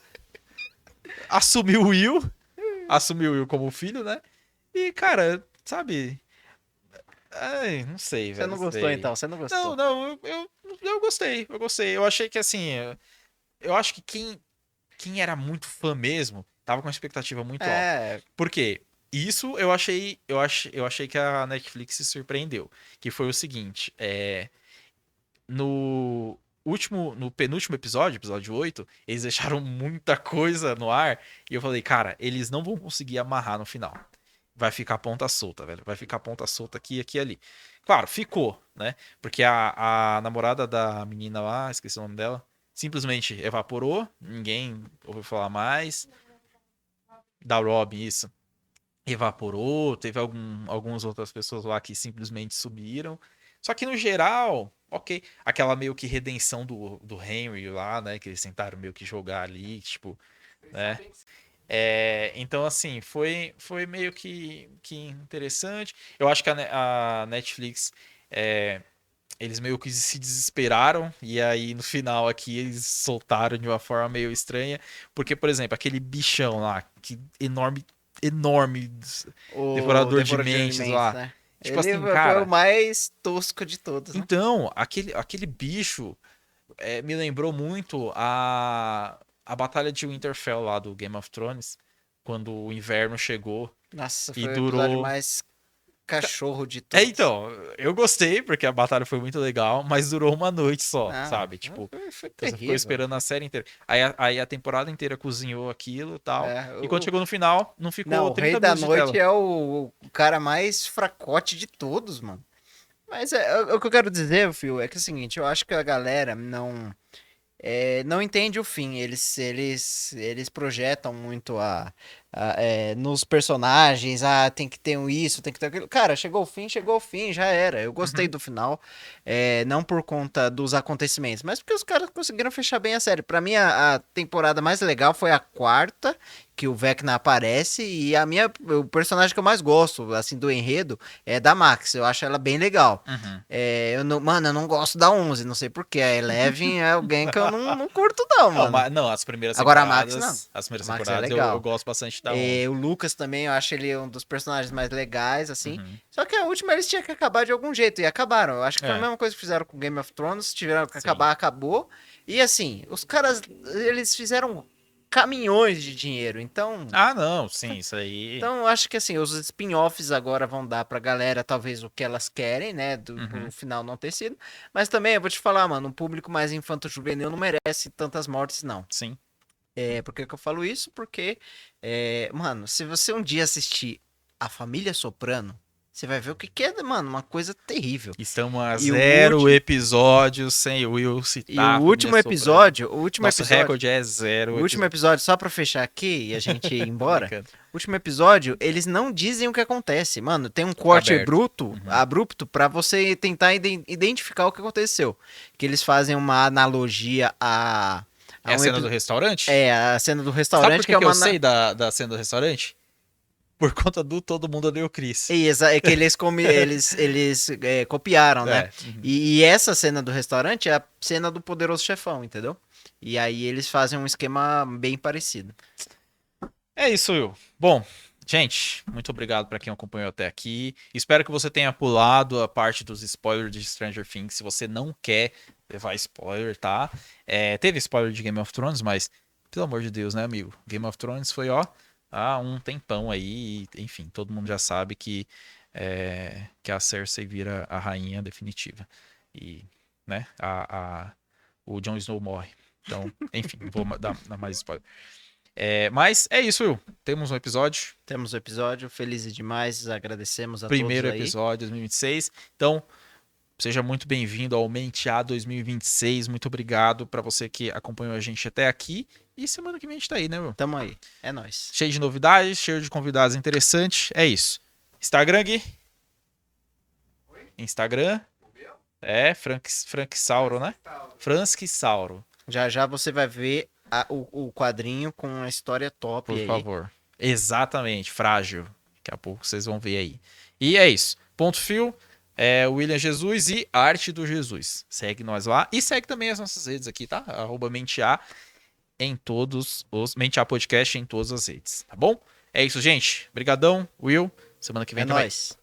assumiu o Will como filho, né? E, cara, sabe? Ai, não sei, Você velho, não não gostou sei. então? Você não gostou? Não, eu gostei, eu gostei. Eu achei que assim, eu acho que quem era muito fã mesmo, tava com uma expectativa muito alta. É, Por quê? Isso eu achei que a Netflix se surpreendeu. Que foi o seguinte, no penúltimo episódio, episódio 8, eles deixaram muita coisa no ar. E eu falei, cara, eles não vão conseguir amarrar no final. Vai ficar ponta solta, velho. Vai ficar ponta solta aqui, aqui e ali. Claro, ficou, né? Porque a namorada da menina lá, esqueci o nome dela, simplesmente evaporou. Ninguém ouviu falar mais. Da Robin, isso. Evaporou. Teve algumas outras pessoas lá que simplesmente subiram. Só que no geral, ok. Aquela meio que redenção do Henry lá, né? Que eles tentaram meio que jogar ali, tipo, né? Então, assim, foi meio que interessante. Eu acho que a Netflix, eles meio que se desesperaram, e aí no final aqui eles soltaram de uma forma meio estranha. Porque, por exemplo, aquele bichão lá, que enorme, enorme, o devorador de Devorador de mentes Mentes, lá. né? Tipo Ele assim, foi o cara. mais tosco de todos, né? Então, aquele bicho me lembrou muito a Batalha de Winterfell lá do Game of Thrones, quando o inverno chegou Nossa, e foi o episódio durou. mais cachorro de todos. Então, eu gostei porque a batalha foi muito legal, mas durou uma noite só, Não, sabe? Tipo, foi você ficou terrível. esperando a série inteira. Aí a temporada inteira cozinhou aquilo e tal. É, E quando chegou no final, não ficou Não, o Rei 30 da minutos de Noite tela. é o cara mais fracote de todos, mano. Mas o que eu quero dizer, Phil, é que é o seguinte, eu acho que a galera não entende o fim. Eles projetam muito nos personagens. Ah, tem que ter um isso, tem que ter aquilo. Cara, chegou o fim, já era. Eu gostei Uhum. do final. Não por conta dos acontecimentos, mas porque os caras conseguiram fechar bem a série. Pra mim, a temporada mais legal foi a quarta, que o Vecna aparece. E o personagem que eu mais gosto, assim, do enredo, é da Max. Eu acho ela bem legal. Uhum. Mano, eu não gosto da 11, não sei porquê. A Eleven é alguém que eu não curto, não, Não, mano. não, as primeiras Agora a temporadas. Max, não. As primeiras A Max é temporadas eu legal. gosto bastante da 11. O Lucas também, eu acho ele um dos personagens mais legais, assim. Uhum. Só que a última eles tinham que acabar de algum jeito, e acabaram. Eu acho que foi a É. mesma coisa que fizeram com Game of Thrones, tiveram que Sim. acabar, acabou. E assim, os caras, eles fizeram caminhões de dinheiro, então... Ah, não, sim, isso aí. Então, eu acho que assim, os spin-offs agora vão dar pra galera talvez o que elas querem, né? Uhum. Pro final não ter sido. Mas também, eu vou te falar, mano, um público mais infanto-juvenil não merece tantas mortes, não. Sim. Por que que eu falo isso? Porque, mano, se você um dia assistir A Família Soprano, você vai ver o que que é, mano, uma coisa terrível. Estamos a E o 0 último- episódios sem o Will E citar o a família último Soprano. episódio, o último Nosso episódio, recorde é 0 o último episódio, só pra fechar aqui e a gente ir embora, Brincando. o último episódio, eles não dizem o que acontece. Mano, tem um corte Aberto. abrupto pra você tentar identificar o que aconteceu. Que eles fazem uma analogia É a um cena epi- do restaurante? a cena do Sabe restaurante, por que, que é que uma... eu sei da cena do restaurante? Por conta do Todo Mundo Odeia o Chris. É que eles copiaram, né? É, uhum. E essa cena do restaurante é a cena do Poderoso Chefão, entendeu? E aí eles fazem um esquema bem parecido. É isso, Will. Bom, gente, muito obrigado para quem acompanhou até aqui. Espero que você tenha pulado a parte dos spoilers de Stranger Things. Se você não quer levar spoiler, tá? Teve spoiler de Game of Thrones, mas, pelo amor de Deus, né, amigo? Game of Thrones foi, ó, há um tempão aí. Enfim, todo mundo já sabe que a Cersei vira a rainha definitiva. E, né, o Jon Snow morre. Então, enfim, não vou dar mais spoiler. Mas é isso, Will. Temos um episódio. Temos o episódio, felizes demais, agradecemos a Primeiro todos aí. episódio 2026. Então, seja muito bem-vindo ao Mente A 2026. Muito obrigado para você que acompanhou a gente até aqui. E semana que vem a gente tá aí, né, Will? Tamo aí, é nóis. Cheio de novidades, cheio de convidados interessantes. É isso. Instagram, Gui? Instagram? Frank Sauro, né? Frank Sauro, Já já você vai ver o quadrinho com a história top por aí. favor. Exatamente, frágil. Daqui a pouco vocês vão ver aí. E é isso. Ponto fio. William Jesus e Arte do Jesus. Segue nós lá. E segue também as nossas redes aqui, tá? @menteA em todos os... Mente A Podcast em todas as redes, tá bom? É isso, gente. Brigadão, Will. Semana que vem É também. nóis.